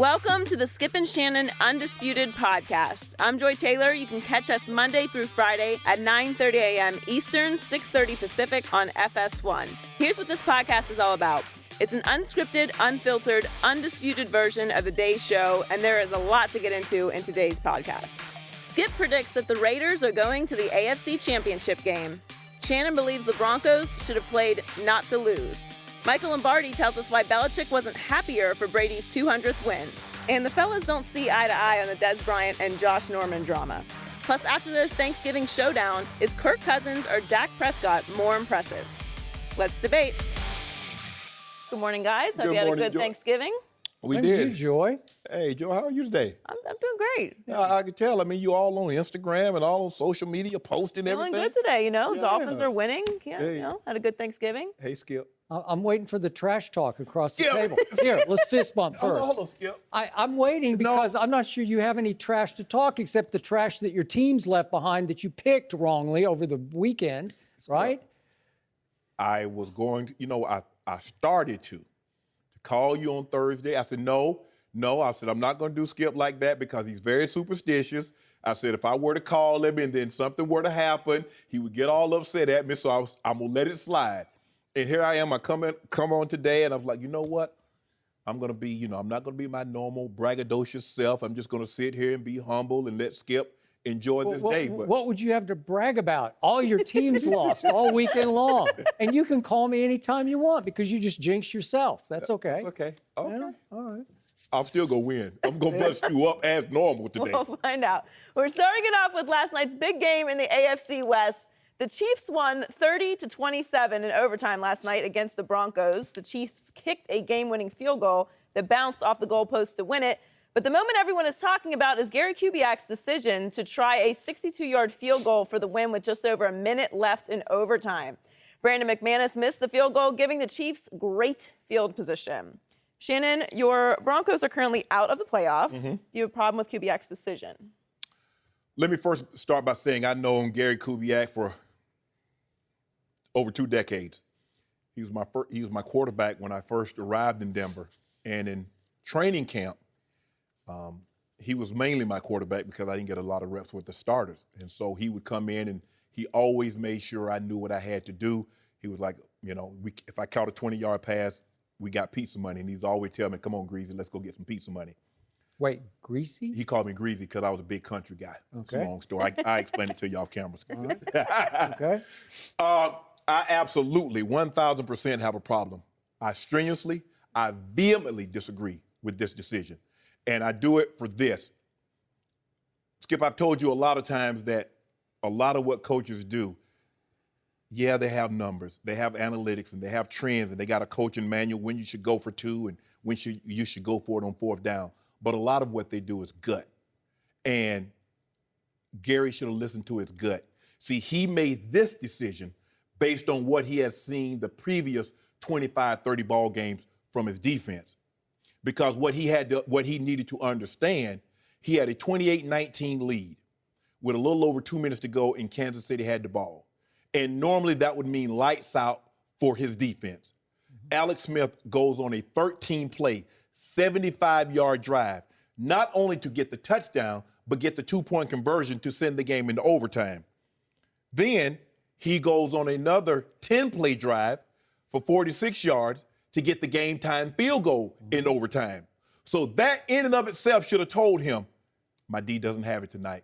Welcome to the Skip and Shannon Undisputed podcast. I'm Joy Taylor. You can catch us Monday through Friday at 9:30 a.m. Eastern, 6:30 Pacific on FS1. Here's what this podcast is all about. It's an unscripted, unfiltered, undisputed version of the day's show, and there is a lot to get into in today's podcast. Skip predicts that the Raiders are going to the AFC Championship game. Shannon believes the Broncos should have played not to lose. Michael Lombardi tells us why Belichick wasn't happier for Brady's 200th win. And the fellas don't see eye to eye on the Des Bryant and Josh Norman drama. Plus, after their Thanksgiving showdown, is Kirk Cousins or Dak Prescott more impressive? Let's debate. Good morning, guys. Hope you had a good Thanksgiving. We did. You, Joy. Hey, Joe, how are you today? I'm doing great. I can tell. I mean, you all on Instagram and all on social media posting everything. Feeling good today, The Yeah. Dolphins are winning. Yeah, Hey. had a good Thanksgiving. Hey, Skip. I'm waiting for the trash talk across the Skip. table. Here, let's fist bump first. Hold on, Skip. I'm waiting because I'm not sure you have any trash to talk except the trash that your team's left behind that you picked wrongly over the weekend, right? I was going to, I started to call you on Thursday. I said, no. I said, I'm not going to do Skip like that because he's very superstitious. I said, if I were to call him and then something were to happen, he would get all upset at me, so I'm going to let it slide. And here I am, I come on today, and I was like, you know what? I'm going to be, I'm not going to be my normal braggadocious self. I'm just going to sit here and be humble and let Skip enjoy this day. But what would you have to brag about? All your teams lost all weekend long. And you can call me anytime you want because you just jinx yourself. That's okay. It's okay. Okay. Yeah, all right. I'm still going to win. I'm going to bust you up as normal today. We'll find out. We're starting it off with last night's big game in the AFC West. The Chiefs won 30-27 in overtime last night against the Broncos. The Chiefs kicked a game-winning field goal that bounced off the goalpost to win it. But the moment everyone is talking about is Gary Kubiak's decision to try a 62-yard field goal for the win with just over a minute left in overtime. Brandon McManus missed the field goal, giving the Chiefs great field position. Shannon, your Broncos are currently out of the playoffs. Mm-hmm. Do you have a problem with Kubiak's decision? Let me first start by saying I've known Gary Kubiak for over 2 decades. He was my quarterback when I first arrived in Denver. And in training camp, he was mainly my quarterback because I didn't get a lot of reps with the starters. And so he would come in and he always made sure I knew what I had to do. He was like, if I caught a 20-yard pass, we got pizza money. And he would always tell me, come on, Greasy, let's go get some pizza money. Wait, Greasy? He called me Greasy because I was a big country guy. Okay. It's a long story. I explained it to you off camera. All right. Okay. I absolutely 1,000% have a problem. I vehemently disagree with this decision. And I do it for this. Skip, I've told you a lot of times that a lot of what coaches do, yeah, they have numbers, they have analytics, and they have trends, and they got a coaching manual when you should go for 2 and when you should go for it on 4th down. But a lot of what they do is gut. And Gary should have listened to his gut. See, he made this decision based on what he had seen the previous 25, 30 ball games from his defense. Because what he needed to understand, he had a 28-19 lead with a little over 2 minutes to go, and Kansas City had the ball. And normally that would mean lights out for his defense. Alex Smith goes on a 13-play, 75-yard drive, not only to get the touchdown, but get the 2-point conversion to send the game into overtime. Then he goes on another 10-play drive for 46 yards to get the game-time field goal in overtime. So that in and of itself should have told him, my D doesn't have it tonight.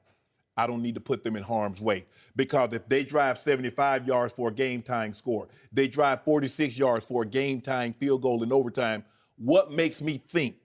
I don't need to put them in harm's way. Because if they drive 75 yards for a game-tying score, they drive 46 yards for a game-tying field goal in overtime, what makes me think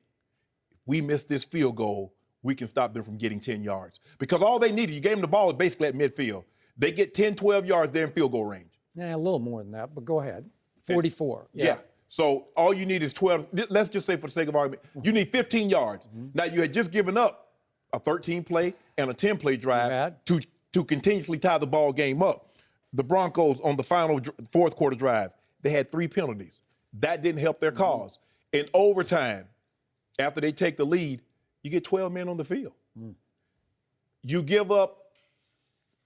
if we miss this field goal, we can stop them from getting 10 yards? Because all they needed, you gave them the ball basically at midfield. They get 10, 12 yards there in field goal range. Yeah, a little more than that, but go ahead. 44. Yeah. So all you need is 12. Let's just say for the sake of argument, you need 15 yards. Now, you had just given up a 13-play and a 10-play drive to continuously tie the ball game up. The Broncos on the final 4th quarter drive, they had 3 penalties. That didn't help their cause. In overtime, after they take the lead, you get 12 men on the field. You give up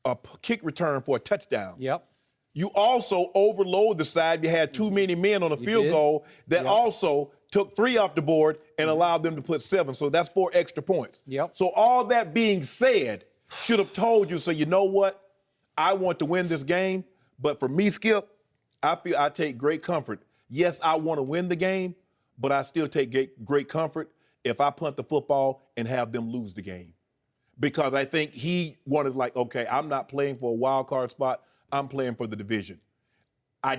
a kick return for a touchdown. Yep. You also overload the side. You had too many men on the field goal that also took 3 off the board, and allowed them to put 7. So that's 4 extra points. Yep. So all that being said, should have told you, so you know what? I want to win this game, but for me, Skip, I feel I take great comfort. Yes, I want to win the game, but I still take great comfort if I punt the football and have them lose the game. Because I think he wanted, like, okay, I'm not playing for a wild card spot. I'm playing for the division. I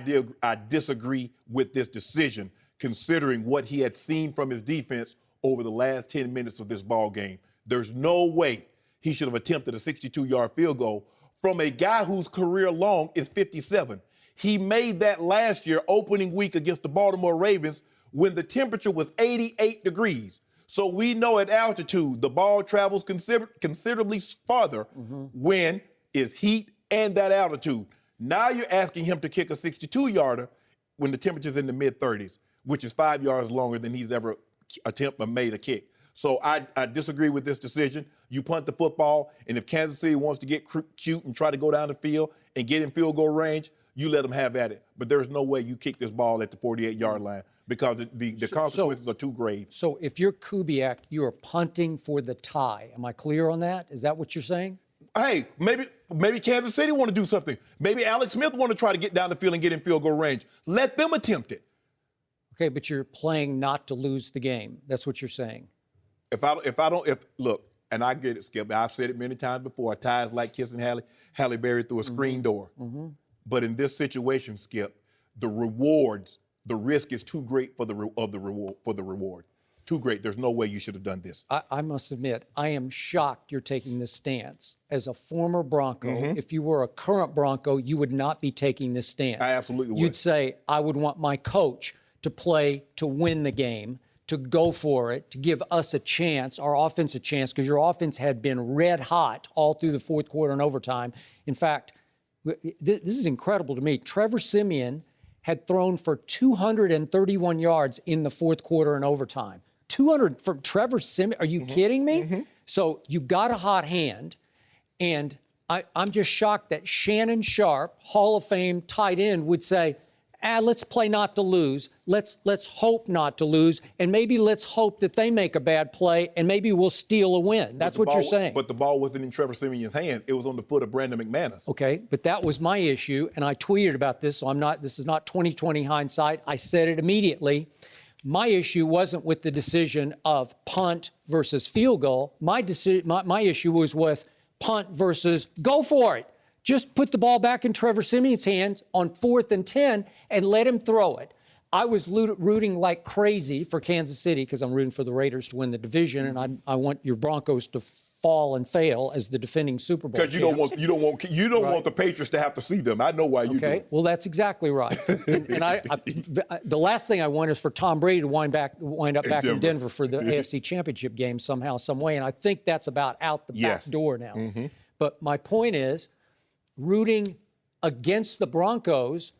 disagree with this decision, considering what he had seen from his defense over the last 10 minutes of this ball game. There's no way he should have attempted a 62-yard field goal from a guy whose career long is 57. He made that last year, opening week against the Baltimore Ravens, when the temperature was 88 degrees. So we know at altitude, the ball travels considerably farther when it's heat and that altitude. Now you're asking him to kick a 62-yarder when the temperature's in the mid-30s, which is 5 yards longer than he's ever made a kick. So I disagree with this decision. You punt the football, and if Kansas City wants to get cute and try to go down the field and get in field goal range, you let them have at it. But there's no way you kick this ball at the 48-yard line because the consequences are too grave. So if you're Kubiak, you are punting for the tie. Am I clear on that? Is that what you're saying? Hey, maybe Kansas City want to do something. Maybe Alex Smith want to try to get down the field and get in field goal range. Let them attempt it. Okay, but you're playing not to lose the game. That's what you're saying. Look, and I get it, Skip. I've said it many times before. A tie is like kissing Halle Berry through a screen door. But in this situation, Skip, the risk is too great for the reward. Too great. There's no way you should have done this. I must admit, I am shocked you're taking this stance. As a former Bronco, if you were a current Bronco, you would not be taking this stance. I absolutely would. You'd say, I would want my coach to play to win the game, to go for it, to give us a chance, our offense a chance, because your offense had been red hot all through the fourth quarter and overtime. In fact, this is incredible to me. Trevor Siemian had thrown for 231 yards in the fourth quarter and overtime. 200 from Trevor Siemian? Are you kidding me? So you got a hot hand, and I'm just shocked that Shannon Sharpe, Hall of Fame tight end, would say, let's play not to lose. Let's hope not to lose, and maybe let's hope that they make a bad play, and maybe we'll steal a win. That's what you're saying. But the ball wasn't in Trevor Siemian's hand. It was on the foot of Brandon McManus. Okay, but that was my issue, and I tweeted about this, so this is not 2020 hindsight. I said it immediately. My issue wasn't with the decision of punt versus field goal. My issue was with punt versus go for it. Just put the ball back in Trevor Siemian's hands on 4th and 10 and let him throw it. I was rooting like crazy for Kansas City because I'm rooting for the Raiders to win the division, and I want your Broncos to fall and fail as the defending Super Bowl champs. Because you don't want the Patriots to have to see them. I know why you do. Okay, well that's exactly right. and the last thing I want is for Tom Brady to wind up back in Denver for the AFC Championship game somehow, some way, and I think that's about out the back door now. But my point is, rooting against the Broncos,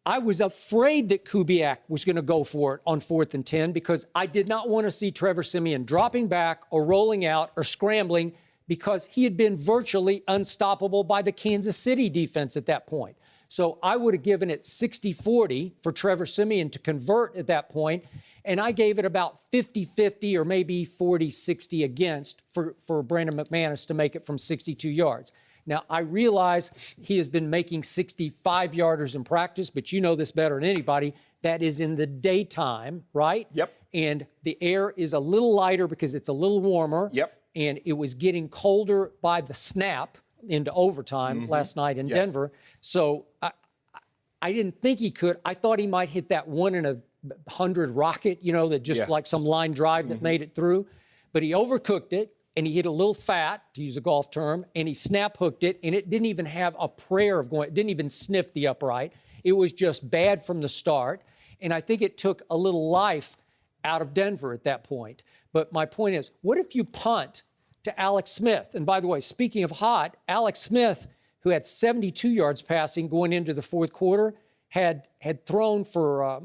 I was afraid that Kubiak was going to go for it on 4th and 10 because I did not want to see Trevor Siemian dropping back or rolling out or scrambling because he had been virtually unstoppable by the Kansas City defense at that point. So I would have given it 60-40 for Trevor Siemian to convert at that point, and I gave it about 50-50 or maybe 40-60 against for Brandon McManus to make it from 62 yards. Now, I realize he has been making 65-yarders in practice, but you know this better than anybody. That is in the daytime, right? Yep. And the air is a little lighter because it's a little warmer. Yep. And it was getting colder by the snap into overtime last night in Denver. So I didn't think he could. I thought he might hit that 1 in 100 rocket, that just like some line drive that made it through. But he overcooked it. And he hit a little fat, to use a golf term, and he snap hooked it, and it didn't even have a prayer of going, it didn't even sniff the upright. It was just bad from the start. And I think it took a little life out of Denver at that point. But my point is, what if you punt to Alex Smith? And by the way, speaking of hot, Alex Smith, who had 72 yards passing going into the fourth quarter, had thrown for,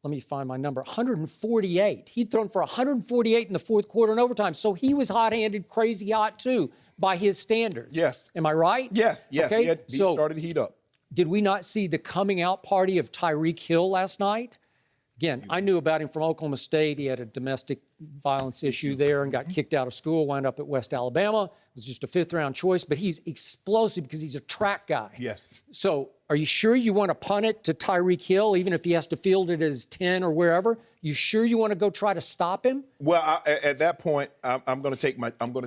let me find my number, 148. He'd thrown for 148 in the fourth quarter and overtime. So he was hot-handed, crazy hot, too, by his standards. Yes. Am I right? Yes. Okay? He started to heat up. Did we not see the coming out party of Tyreek Hill last night? Again, I knew about him from Oklahoma State. He had a domestic violence issue there and got kicked out of school, wound up at West Alabama. Was just a fifth-round choice, but he's explosive because he's a track guy. Yes. So are you sure you want to punt it to Tyreek Hill, even if he has to field it as 10 or wherever? You sure you want to go try to stop him? Well, at that point, I'm going to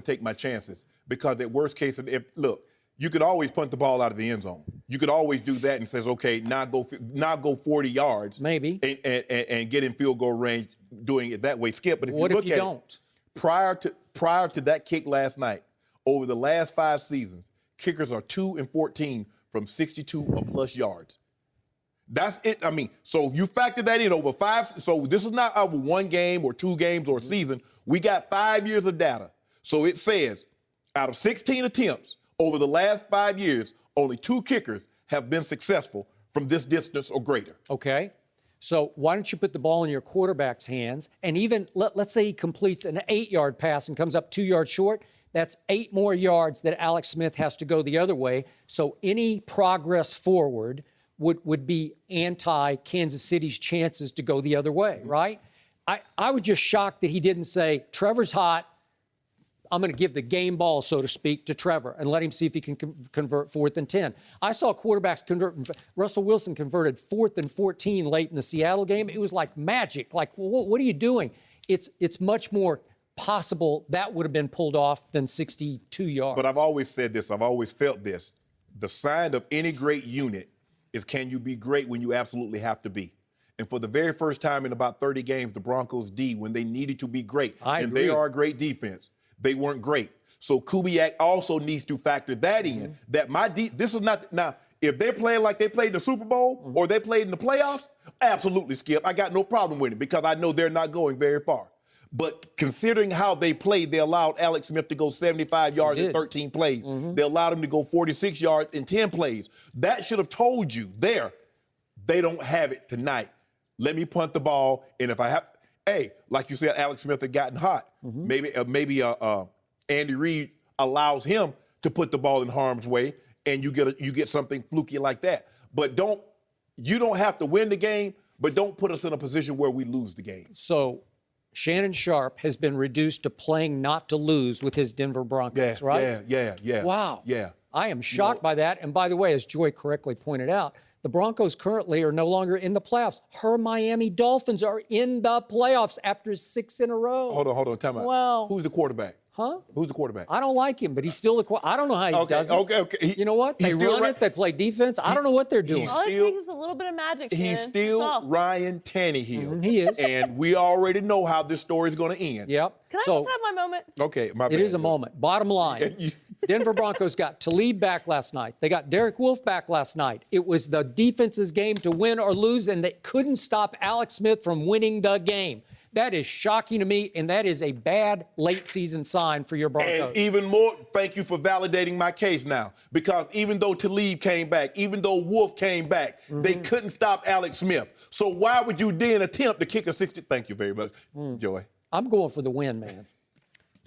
take my chances, because at worst case, look, you could always punt the ball out of the end zone. You could always do that and says, okay, now go 40 yards, maybe, and get in field goal range doing it that way. Skip, but if what you look if you at don't? It, prior to that kick last night, over the last 5 seasons, kickers are 2-14 from 62 or plus yards. That's it. I mean, so if you factor that in over 5, so this is not over 1 game or 2 games or a season. We got 5 years of data. So it says out of 16 attempts over the last 5 years, only 2 kickers have been successful from this distance or greater. Okay. So why don't you put the ball in your quarterback's hands, and even let's say he completes an 8-yard pass and comes up 2 yards short. That's 8 more yards that Alex Smith has to go the other way. So any progress forward would be anti-Kansas City's chances to go the other way, right? I was just shocked that he didn't say, Trevor's hot, I'm going to give the game ball, so to speak, to Trevor and let him see if he can convert 4th and 10. I saw quarterbacks convert. Russell Wilson converted 4th and 14 late in the Seattle game. It was like magic. Like, well, what are you doing? It's much more possible that would have been pulled off than 62 yards. But I've always said this. I've always felt this. The sign of any great unit is, can you be great when you absolutely have to be? And for the very first time in about 30 games, the Broncos D, when they needed to be great, and they are a great defense, they weren't great. So Kubiak also needs to factor that in. That this is not now. If they're playing like they played in the Super Bowl or they played in the playoffs, absolutely, Skip. I got no problem with it, because I know they're not going very far. But considering how they played, they allowed Alex Smith to go 75 yards in 13 plays. They allowed him to go 46 yards in 10 plays. That should have told you there, they don't have it tonight. Let me punt the ball, and if I have, hey, like you said, Alex Smith had gotten hot. Maybe Andy Reid allows him to put the ball in harm's way, and you get something fluky like that. But you don't have to win the game, but don't put us in a position where we lose the game. So Shannon Sharpe has been reduced to playing not to lose with his Denver Broncos, right? Yeah. Wow. Yeah. I am shocked by that. And by the way, as Joy correctly pointed out, the Broncos currently are no longer in the playoffs. Her Miami Dolphins are in the playoffs after 6 in a row. Hold on, time out. Well, who's the quarterback? Huh? Who's the quarterback? I don't like him, but he's still the I don't know how he does it. Okay. You know what? They run it. They play defense. I don't know what they're doing. All I think is a little bit of magic, Shannon. He's still Ryan Tannehill. He is. And we already know how this story is going to end. Yep. Can I just have my moment? Okay, my bad. It is a moment. Bottom line, Denver Broncos got Talib back last night. They got Derek Wolfe back last night. It was the defense's game to win or lose, and they couldn't stop Alex Smith from winning the game. That is shocking to me, and that is a bad late-season sign for your Broncos. And even more, thank you for validating my case now, because even though Talib came back, even though Wolf came back, they couldn't stop Alex Smith. So why would you then attempt to kick a 60? Thank you very much, Joy. I'm going for the win, man.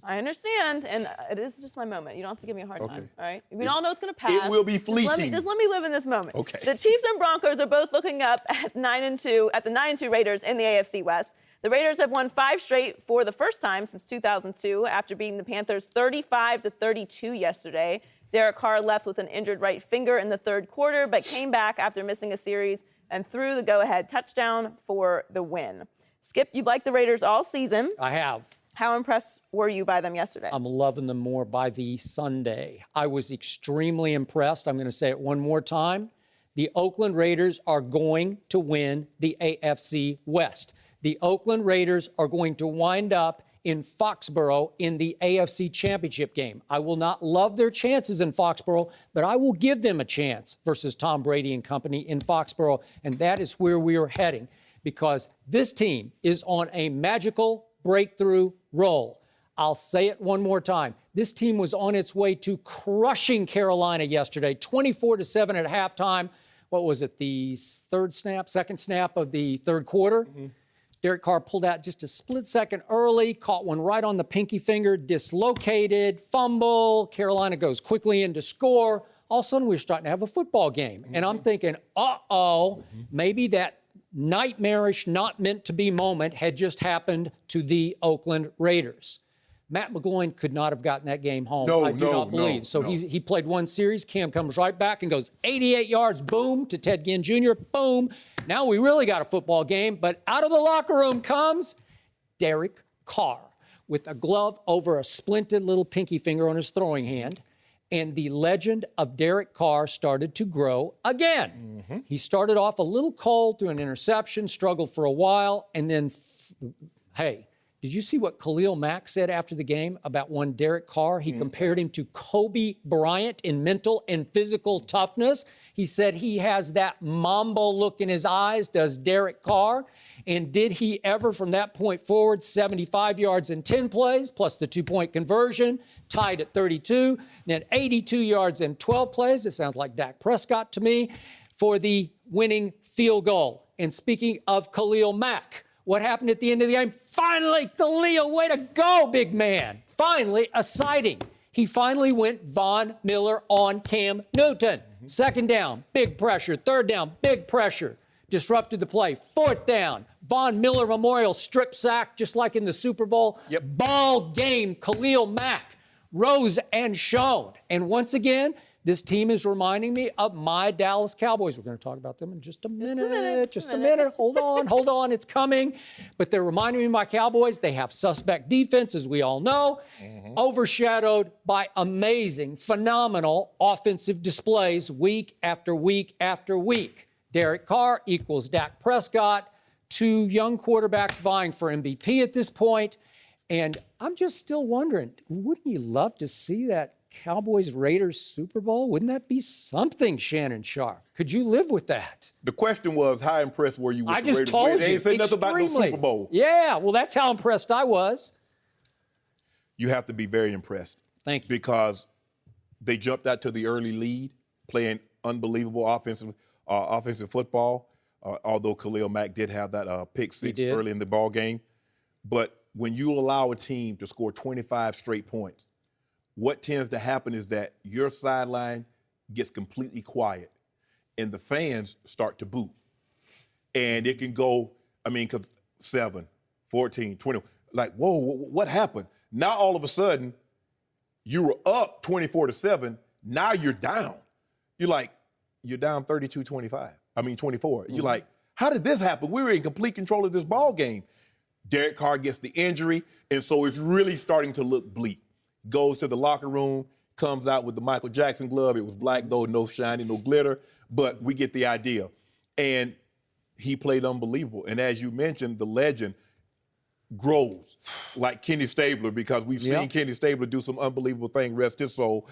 I understand, and it is just my moment. You don't have to give me a hard time, all right? We all know it's going to pass. It will be fleeting. Just let me live in this moment. Okay. The Chiefs and Broncos are both looking up at 9-2 at the 9-2 Raiders in the AFC West. The Raiders have won 5 straight for the first time since 2002 after beating the Panthers 35-32 yesterday. Derek Carr left with an injured right finger in the third quarter, but came back after missing a series and threw the go-ahead touchdown for the win. Skip, you've liked the Raiders all season. I have. How impressed were you by them yesterday? I'm loving them more by the Sunday. I was extremely impressed. I'm going to say it one more time. The Oakland Raiders are going to win the AFC West. The Oakland Raiders are going to wind up in Foxborough in the AFC Championship game. I will not love their chances in Foxborough, but I will give them a chance versus Tom Brady and company in Foxborough, and that is where we are heading, because this team is on a magical breakthrough roll. I'll say it one more time. This team was on its way to crushing Carolina yesterday, 24-7 at halftime. What was it, the second snap of the third quarter? Derek Carr pulled out just a split second early, caught one right on the pinky finger, dislocated, fumble. Carolina goes quickly in to score. All of a sudden, we're starting to have a football game. And I'm thinking, maybe that nightmarish, not meant to be moment had just happened to the Oakland Raiders. Matt McGloin could not have gotten that game home. I do not believe. So he played one series. Cam comes right back and goes 88 yards, boom, to Ted Ginn Jr., boom. Now we really got a football game. But out of the locker room comes Derek Carr with a glove over a splinted little pinky finger on his throwing hand. And the legend of Derek Carr started to grow again. Mm-hmm. He started off a little cold through an interception, struggled for a while, and then, hey, did you see what Khalil Mack said after the game about one Derek Carr? He compared him to Kobe Bryant in mental and physical toughness. He said he has that Mambo look in his eyes, does Derek Carr. And did he ever, from that point forward, 75 yards in 10 plays, plus the 2-point conversion, tied at 32, then 82 yards in 12 plays. It sounds like Dak Prescott to me, for the winning field goal. And speaking of Khalil Mack, what happened at the end of the game? Finally, Khalil, way to go, big man. Finally, a sighting. He finally went Von Miller on Cam Newton. Mm-hmm. Second down, big pressure. Third down, big pressure. Disrupted the play. Fourth down, Von Miller Memorial strip sack, just like in the Super Bowl. Yep. Ball game, Khalil Mack rose and shone. And once again, this team is reminding me of my Dallas Cowboys. We're going to talk about them in just a minute. Just a minute. Hold on. It's coming. But they're reminding me of my Cowboys. They have suspect defense, as we all know, overshadowed by amazing, phenomenal offensive displays week after week after week. Derek Carr equals Dak Prescott, two young quarterbacks vying for MVP at this point. And I'm just still wondering, wouldn't you love to see that Cowboys-Raiders Super Bowl? Wouldn't that be something, Shannon Sharpe? Could you live with that? The question was, how impressed were you with the Raiders? I just told you. They ain't said nothing about no Super Bowl. Yeah, well, that's how impressed I was. You have to be very impressed. Thank you. Because they jumped out to the early lead, playing unbelievable offensive football, although Khalil Mack did have that pick six early in the ball game. But when you allow a team to score 25 straight points, what tends to happen is that your sideline gets completely quiet and the fans start to boo. And it can go, because 7, 14, 20, like, whoa, what happened? Now all of a sudden, you were up 24-7. Now you're down. You're down 32-24. Mm-hmm. You're like, how did this happen? We were in complete control of this ball game. Derek Carr gets the injury, and so it's really starting to look bleak. Goes to the locker room, comes out with the Michael Jackson glove. It was black, though, no shiny, no glitter, but we get the idea. And he played unbelievable. And as you mentioned, the legend grows like Kenny Stabler, because we've seen Kenny Stabler do some unbelievable things, rest his soul,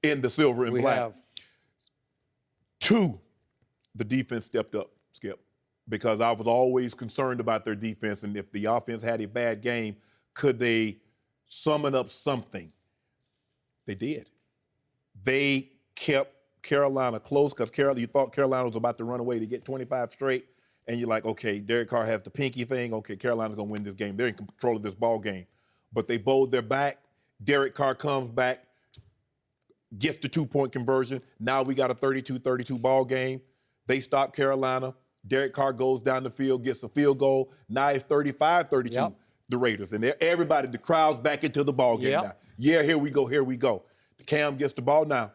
in the silver and black. Have. 2, the defense stepped up, Skip, because I was always concerned about their defense, and if the offense had a bad game, could they summon up something? They did. They kept Carolina close, because you thought Carolina was about to run away to get 25 straight, and you're like, okay, Derek Carr has the pinky thing. Okay, Carolina's going to win this game. They're in control of this ball game. But they bowled their back. Derek Carr comes back, gets the 2-point conversion. Now we got a 32-32 ball game. They stop Carolina. Derek Carr goes down the field, gets a field goal. Now it's 35-32, the Raiders. And everybody, the crowd's back into the ball game now. Yeah, here we go. Cam gets the ball now.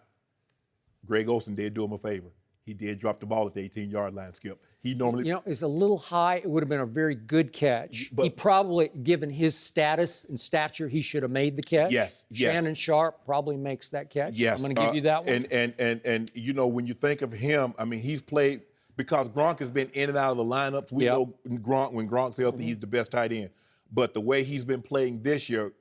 Greg Olsen did do him a favor. He did drop the ball at the 18-yard line, Skip. He normally... it's a little high. It would have been a very good catch. But he probably, given his status and stature, he should have made the catch. Yes. Shannon Sharpe probably makes that catch. Yes. I'm going to give you that one. And when you think of him, he's played, because Gronk has been in and out of the lineups. We know Gronk, when Gronk's healthy, he's the best tight end. But the way he's been playing this year,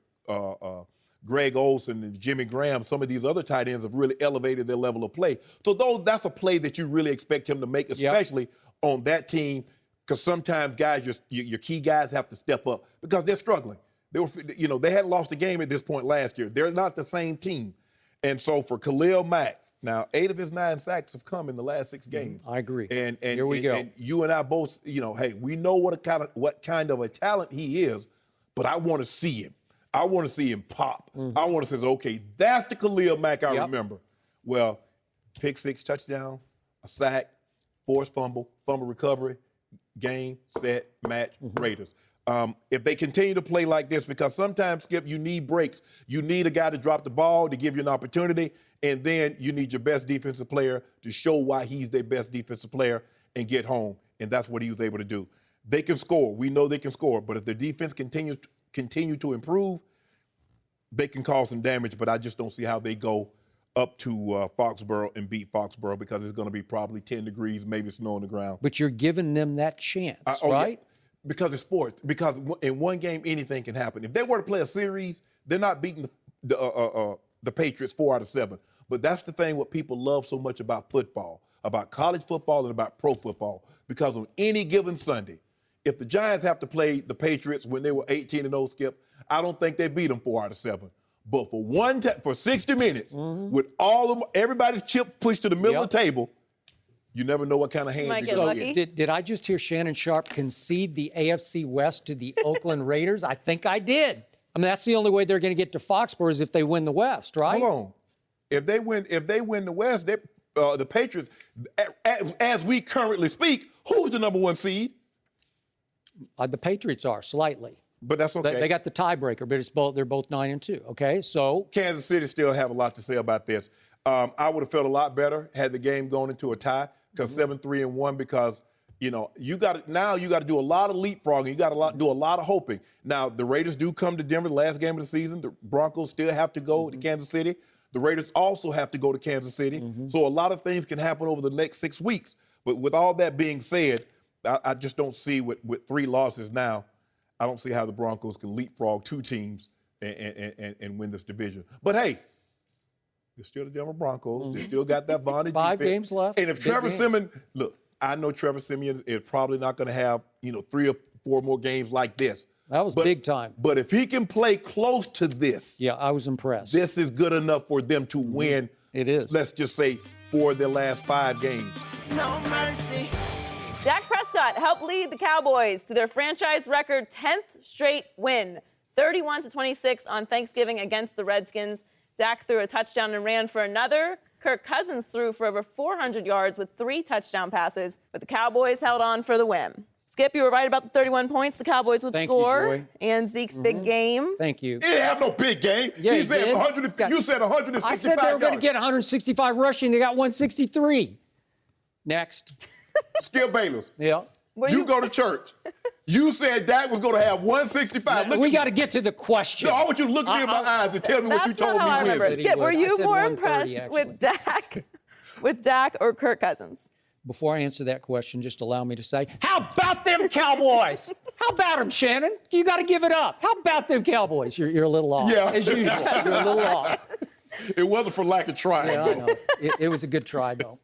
Greg Olsen and Jimmy Graham, some of these other tight ends have really elevated their level of play. So that's a play that you really expect him to make, especially on that team, because sometimes guys, your key guys have to step up because they're struggling. They hadn't lost a game at this point last year. They're not the same team. And so for Khalil Mack, now 8 of his 9 sacks have come in the last 6 games. I agree. And here we go. And you and I both, hey, we know what kind of a talent he is, but I want to see him. I want to see him pop. I want to say, okay, that's the Khalil Mack I remember. Well, pick 6 touchdown, a sack, forced fumble recovery, game, set, match, Raiders. If they continue to play like this, because sometimes, Skip, you need breaks. You need a guy to drop the ball to give you an opportunity, and then you need your best defensive player to show why he's their best defensive player and get home, and that's what he was able to do. They can score. We know they can score, but if their defense continue to improve, they can cause some damage, but I just don't see how they go up to Foxborough and beat Foxborough because it's going to be probably 10 degrees, maybe snow on the ground. But you're giving them that chance, right? Yeah, because it's sports. Because in one game, anything can happen. If they were to play a series, they're not beating the Patriots 4 out of 7. But that's the thing what people love so much about football, about college football and about pro football. Because on any given Sunday, if the Giants have to play the Patriots when they were 18-0, Skip, I don't think they beat them 4 out of 7. But for 60 minutes, with everybody's chip pushed to the middle of the table, you never know what kind of hand you're going to get. Did I just hear Shannon Sharpe concede the AFC West to the Oakland Raiders? I think I did. I mean, that's the only way they're going to get to Foxborough is if they win the West, right? Hold on. If they win the West, the Patriots, as we currently speak, who's the number 1 seed? The Patriots are slightly. But that's okay. They got the tiebreaker, but they're both 9-2. Okay, so Kansas City still have a lot to say about this. I would have felt a lot better had the game gone into a tie, because 7-3-1. Because you got to do a lot of leapfrogging. You got to do a lot of hoping. Now the Raiders do come to Denver the last game of the season. The Broncos still have to go to Kansas City. The Raiders also have to go to Kansas City. So a lot of things can happen over the next 6 weeks. But with all that being said, I just don't see with 3 losses now. I don't see how the Broncos can leapfrog 2 teams and win this division. But hey, they're still the Denver Broncos. They still got that Vonnie 5 defense. games left. And if Trevor Siemian, look, I know Trevor Siemian is probably not going to have 3 or 4 more games like this. That was big time. But if he can play close to this, yeah, I was impressed. This is good enough for them to win. It is. Let's just say 4 of their last 5 games. No mercy. Dak Prescott helped lead the Cowboys to their franchise record 10th straight win, 31-26 on Thanksgiving against the Redskins. Dak threw a touchdown and ran for another. Kirk Cousins threw for over 400 yards with 3 touchdown passes, but the Cowboys held on for the win. Skip, you were right about the 31 points the Cowboys would score. You, Joy. And Zeke's big game. Thank you. He didn't have no big game. Yeah, he said 100. You said 165 I said they were going to get 165 rushing. They got 163. Next. Skip Bayless. Yeah. You go to church. You said Dak was going to have 165. We got to get to the question. No, I want you to look me in my eyes and tell me what you told me. That's not how I remember it. Skip, were you more impressed actually. with Dak or Kirk Cousins? Before I answer that question, just allow me to say, how about them Cowboys? How about them, Shannon? You got to give it up. How about them Cowboys? You're a little off. Yeah. As usual, you're a little off. It wasn't for lack of trying. Yeah, I know. It was a good try, though.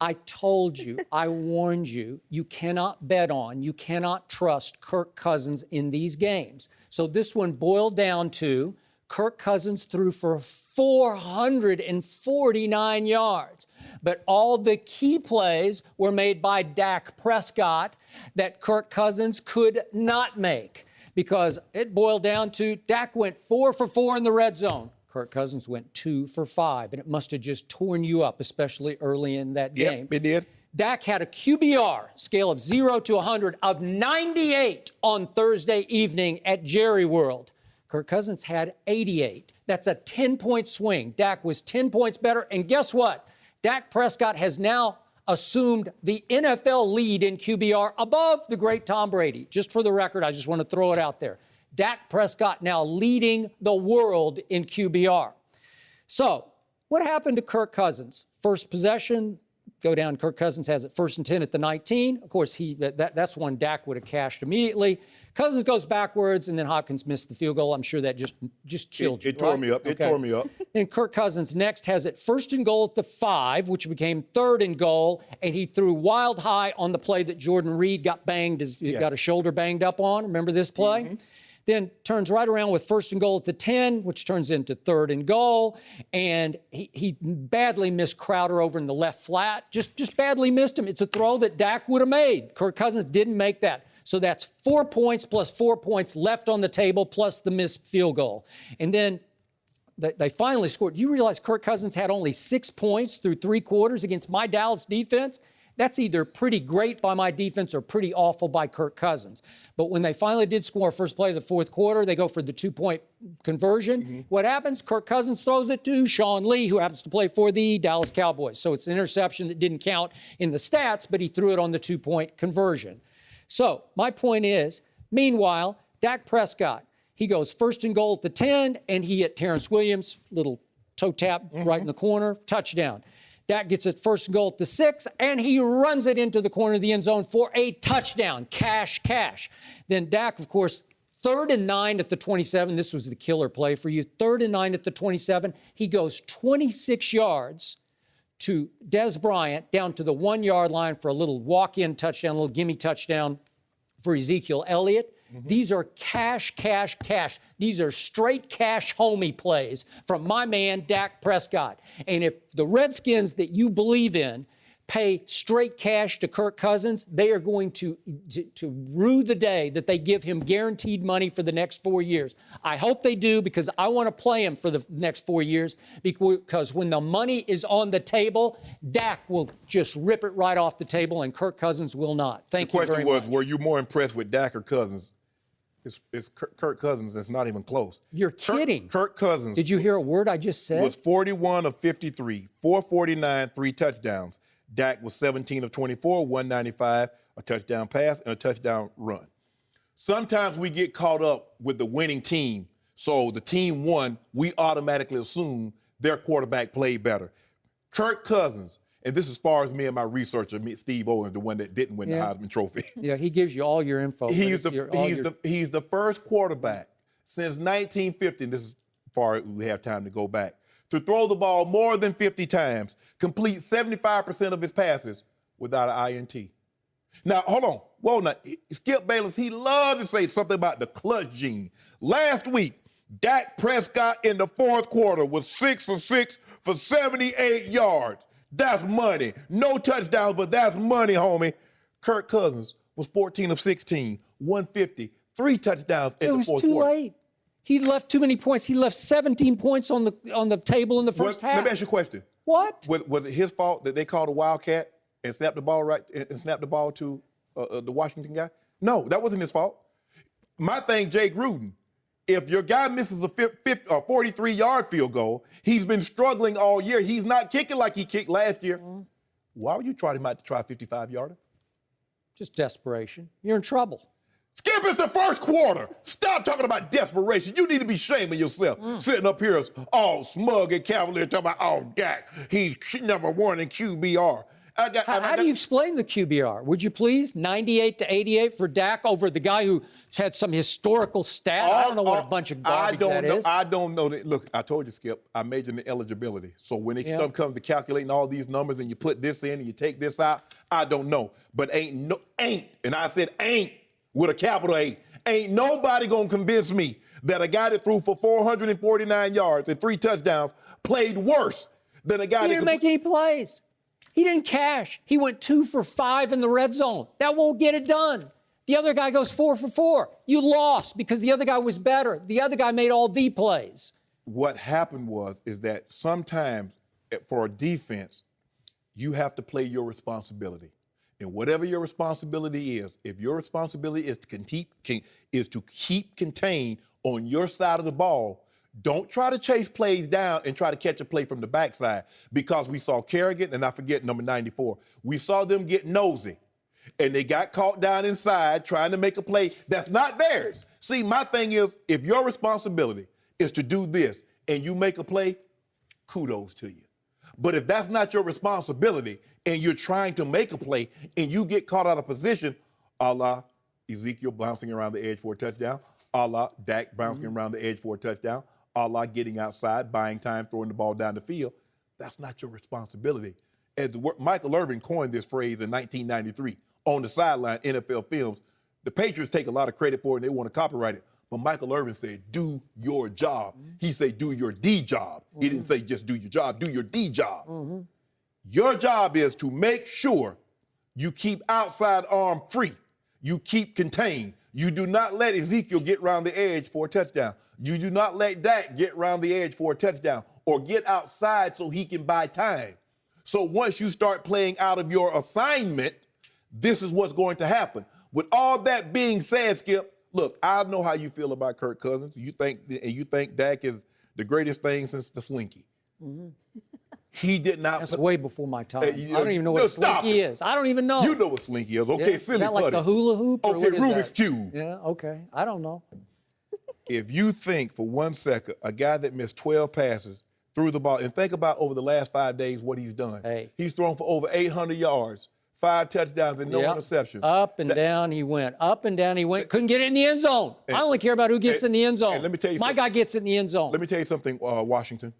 I told you, I warned you, you cannot bet on, you cannot trust Kirk Cousins in these games. So this one boiled down to Kirk Cousins threw for 449 yards. But all the key plays were made by Dak Prescott that Kirk Cousins could not make, because it boiled down to Dak went 4 for 4 in the red zone. Kirk Cousins went 2 for 5, and it must have just torn you up, especially early in that game. Yep, it did. Dak had a QBR, scale of 0 to 100, of 98 on Thursday evening at Jerry World. Kirk Cousins had 88. That's a 10-point swing. Dak was 10 points better, and guess what? Dak Prescott has now assumed the NFL lead in QBR above the great Tom Brady. Just for the record, I just want to throw it out there. Dak Prescott now leading the world in QBR. So, what happened to Kirk Cousins? First possession, go down. Kirk Cousins has it 1st and 10 at the 19. Of course, that's one Dak would have cashed immediately. Cousins goes backwards, and then Hopkins missed the field goal. I'm sure that just killed you. It tore me up. It tore me up. Then Kirk Cousins next has it 1st and goal at the 5, which became 3rd and goal, and he threw wild high on the play that Jordan Reed got banged, got a shoulder banged up on. Remember this play? Mm-hmm. Then turns right around with 1st and goal at the 10, which turns into 3rd and goal. And he badly missed Crowder over in the left flat. Just badly missed him. It's a throw that Dak would have made. Kirk Cousins didn't make that. So that's 4 points plus 4 points left on the table plus the missed field goal. And then they finally scored. You realize Kirk Cousins had only 6 points through 3 quarters against my Dallas defense? That's either pretty great by my defense or pretty awful by Kirk Cousins. But when they finally did score first play of the fourth quarter, they go for the 2-point conversion. What happens? Kirk Cousins throws it to Sean Lee, who happens to play for the Dallas Cowboys. So it's an interception that didn't count in the stats, but he threw it on the 2-point conversion. So my point is, meanwhile, Dak Prescott, he goes first and goal at the 10, and he hit Terrence Williams, little toe tap right in the corner, touchdown. Dak gets it first and goal at the 6, and he runs it into the corner of the end zone for a touchdown. Cash. Then Dak, of course, 3rd and 9 at the 27. This was the killer play for you. 3rd and 9 at the 27. He goes 26 yards to Des Bryant down to the 1-yard line for a little walk-in touchdown, a little gimme touchdown for Ezekiel Elliott. These are cash. These are straight cash homie plays from my man, Dak Prescott. And if the Redskins that you believe in pay straight cash to Kirk Cousins, they are going to rue the day that they give him guaranteed money for the next 4 years. I hope they do, because I want to play him for the next 4 years, because when the money is on the table, Dak will just rip it right off the table, and Kirk Cousins will not. Thank you very much. The question was, were you more impressed with Dak or Cousins? It's Kirk Cousins. It's not even close. You're kidding. Kirk Cousins. Did you hear a word I just said? Was 41 of 53, 449, 3 touchdowns. Dak was 17 of 24, 195, a touchdown pass, and a touchdown run. Sometimes we get caught up with the winning team. So the team won, we automatically assume their quarterback played better. Kirk Cousins, and this is as far as me and my researcher, Steve Owens, the one that didn't win the Heisman Trophy. Yeah, he gives you all your info. He's the first quarterback since 1950, and this is far we have time to go back, to throw the ball more than 50 times, complete 75% of his passes without an INT. Now, hold on. Whoa, now, Skip Bayless, he loved to say something about the clutch gene. Last week, Dak Prescott in the fourth quarter was 6 of 6 for 78 yards. That's money. No touchdowns, but that's money, homie. Kirk Cousins was 14 of 16, 150, 3 touchdowns in the fourth quarter. It was too late. He left too many points. He left 17 points on the table in the first half. Let me ask you a question. What? Was it his fault that they called a wildcat and snapped the ball to the Washington guy? No, that wasn't his fault. My thing, Jay Gruden, if your guy misses a 43-yard field goal, he's been struggling all year. He's not kicking like he kicked last year. Why would you try him out to try a 55-yarder? Just desperation. You're in trouble. Skip, it's the first quarter. Stop talking about desperation. You need to be shaming yourself. Sitting up here all smug and cavalier talking about, oh, Dak, he's number 1 in QBR. How do you explain the QBR? Would you please? 98 to 88 for Dak over the guy who had some historical stat? I don't know what a bunch of garbage that is. I don't know. Look, I told you, Skip, I majored in eligibility. So when it comes to calculating all these numbers and you put this in and you take this out, I don't know. But ain't, and I said ain't with a capital A, ain't nobody going to convince me that a guy that threw for 449 yards and 3 touchdowns played worse than a guy He didn't make any plays. He didn't cash. He went 2 for 5 in the red zone. That won't get it done. The other guy goes 4 for 4. You lost because the other guy was better. The other guy made all the plays. What happened is that sometimes for a defense, you have to play your responsibility. And whatever your responsibility is, if your responsibility is to keep contained on your side of the ball, don't try to chase plays down and try to catch a play from the backside, because we saw Kerrigan, and I forget number 94, we saw them get nosy, and they got caught down inside trying to make a play that's not theirs. See, my thing is, if your responsibility is to do this and you make a play, kudos to you. But if that's not your responsibility and you're trying to make a play and you get caught out of position, a la Ezekiel bouncing around the edge for a touchdown, a la Dak bouncing around the edge for a touchdown, a la getting outside, buying time, throwing the ball down the field, that's not your responsibility. As Michael Irvin coined this phrase in 1993 on the sideline, NFL Films. The Patriots take a lot of credit for it and they want to copyright it. But Michael Irvin said, do your job. He said, do your D job. He didn't say just do your job, do your D job. Your job is to make sure you keep outside arm free. You keep contained. You do not let Ezekiel get around the edge for a touchdown. You do not let Dak get around the edge for a touchdown or get outside so he can buy time. So once you start playing out of your assignment, this is what's going to happen. With all that being said, Skip, look, I know how you feel about Kirk Cousins. You think Dak is the greatest thing since the Slinky. Mm-hmm. He did not. That's way before my time. I don't even know what a Slinky is. I don't even know. You know what Slinky is. Okay, yeah. silly Is that like putty. the hula hoop? Or okay, what is Rubik's that? Cube. Yeah, okay. I don't know. If you think for 1 second a guy that missed 12 passes threw the ball, and think about over the last 5 days what he's done. Hey. He's thrown for over 800 yards, 5 touchdowns, and no interceptions. Up and down he went. Up and down he went. Couldn't get it in the end zone. I only care about who gets in the end zone. And let me tell you my guy gets it in the end zone. Let me tell you something, Washington.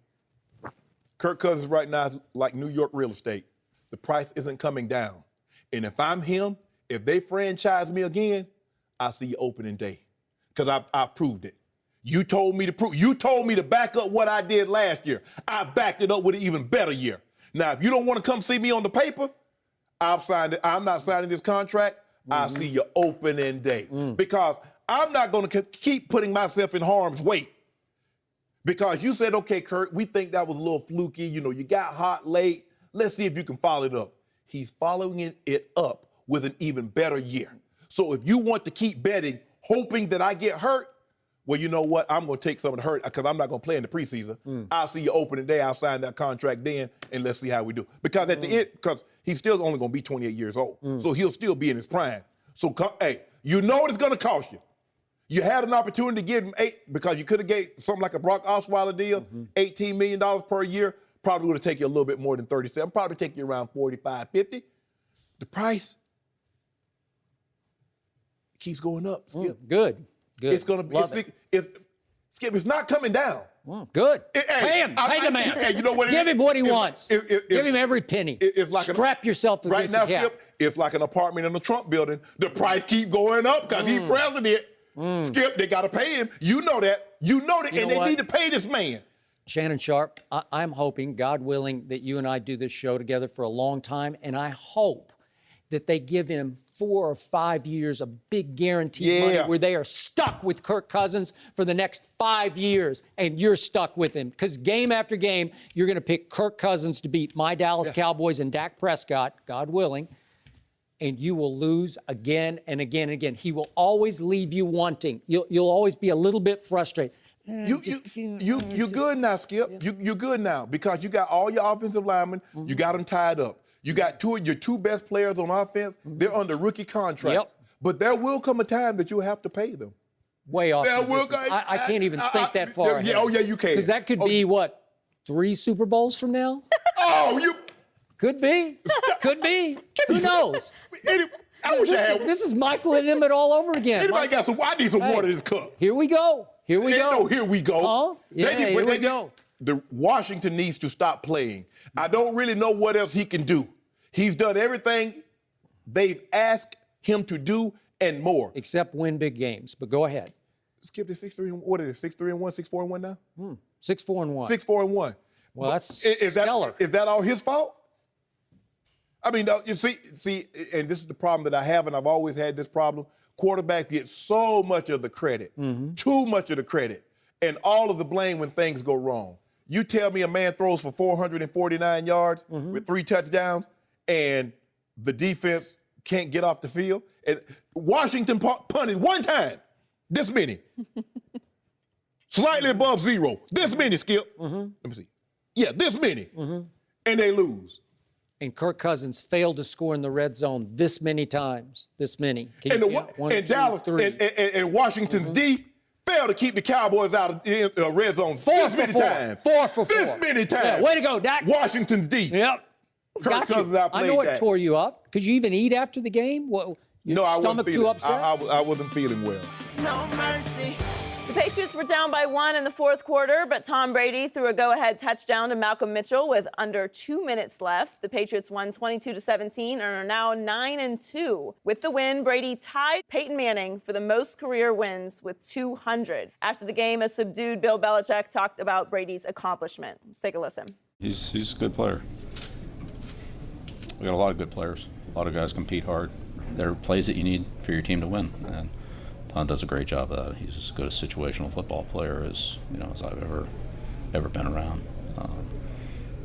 Kirk Cousins right now is like New York real estate. The price isn't coming down. And if I'm him, if they franchise me again, I'll see you opening day. Because I proved it. You told me to back up what I did last year. I backed it up with an even better year. Now, if you don't want to come see me on the paper, I'm not signing this contract. I'll see you opening day. Because I'm not going to keep putting myself in harm's way. Because you said, okay, Kirk, we think that was a little fluky. You know, you got hot late. Let's see if you can follow it up. He's following it up with an even better year. So if you want to keep betting, hoping that I get hurt, well, you know what? I'm going to take some of the hurt because I'm not going to play in the preseason. I'll see you opening day. I'll sign that contract then, and let's see how we do. Because at the end, because he's still only going to be 28 years old, so he'll still be in his prime. So, hey, you know what it's going to cost you. You had an opportunity to give him $8 because you could have gave something like a Brock Osweiler deal, $18 million per year. Probably would have taken you a little bit more than 37. Probably take you around 45, 50. The price keeps going up. Skip. Good. It's going to be. Skip, it's not coming down. Good. Pay him. Pay the man. Hey, you know what? Give him what he wants. Give him every penny. It's like strap yourself to right this now, cap. Skip. It's like an apartment in the Trump building. The price keep going up because he's president. Skip, they got to pay him. You know that. And they need to pay this man. Shannon Sharpe, I'm hoping, God willing, that you and I do this show together for a long time, and I hope that they give him 4 or 5 years of big guaranteed money where they are stuck with Kirk Cousins for the next 5 years, and you're stuck with him. Because game after game, you're going to pick Kirk Cousins to beat my Dallas Cowboys and Dak Prescott, God willing, and you will lose again and again and again. He will always leave you wanting. You'll always be a little bit frustrated. You're good now, Skip. You're good now because you got all your offensive linemen. You got them tied up. You got your two best players on offense. They're under rookie contracts. But there will come a time that you'll have to pay them. Way off. I can't even think that far ahead. Oh, yeah, you can. Because that could be, 3 Super Bowls from now? Could be. Could be. Who knows? I wish I had one. This is Michael and Emmett all over again. Anybody got some? I need some water in this cup. Here we go. Here we go. No, here we go. Huh? Yeah, here we go. The Washington needs to stop playing. I don't really know what else he can do. He's done everything they've asked him to do and more. Except win big games. But go ahead. Skip the 6-3. What is it? 6-3-1, 6-4-1 now? 6-4-1. 6-4-1. Well, that's stellar. Is that all his fault? I mean, you see, and this is the problem that I have, and I've always had this problem. Quarterbacks get so much of the credit, too much of the credit, and all of the blame when things go wrong. You tell me a man throws for 449 yards with 3 touchdowns, and the defense can't get off the field. And Washington punted 1 time, this many. Slightly above 0. This many, Skip. Let me see. Yeah, this many. And they lose. And Kirk Cousins failed to score in the red zone this many times. This many. And Dallas and Washington's D failed to keep the Cowboys out of the red zone 4 for 4. 4 for 4. This many times. Yeah, way to go, Dak. Washington's D. Yep. Kirk Cousins outplayed I know it tore you up. Could you even eat after the game? Your stomach too upset? I wasn't feeling well. No mercy. The Patriots were down by 1 in the fourth quarter, but Tom Brady threw a go-ahead touchdown to Malcolm Mitchell with under 2 minutes left. The Patriots won 22-17 and are now 9-2. With the win, Brady tied Peyton Manning for the most career wins with 200. After the game, a subdued Bill Belichick talked about Brady's accomplishment. Let's take a listen. He's a good player. We got a lot of good players. A lot of guys compete hard. There are plays that you need for your team to win, and Tom does a great job of that. He's as good a situational football player as I've ever been around.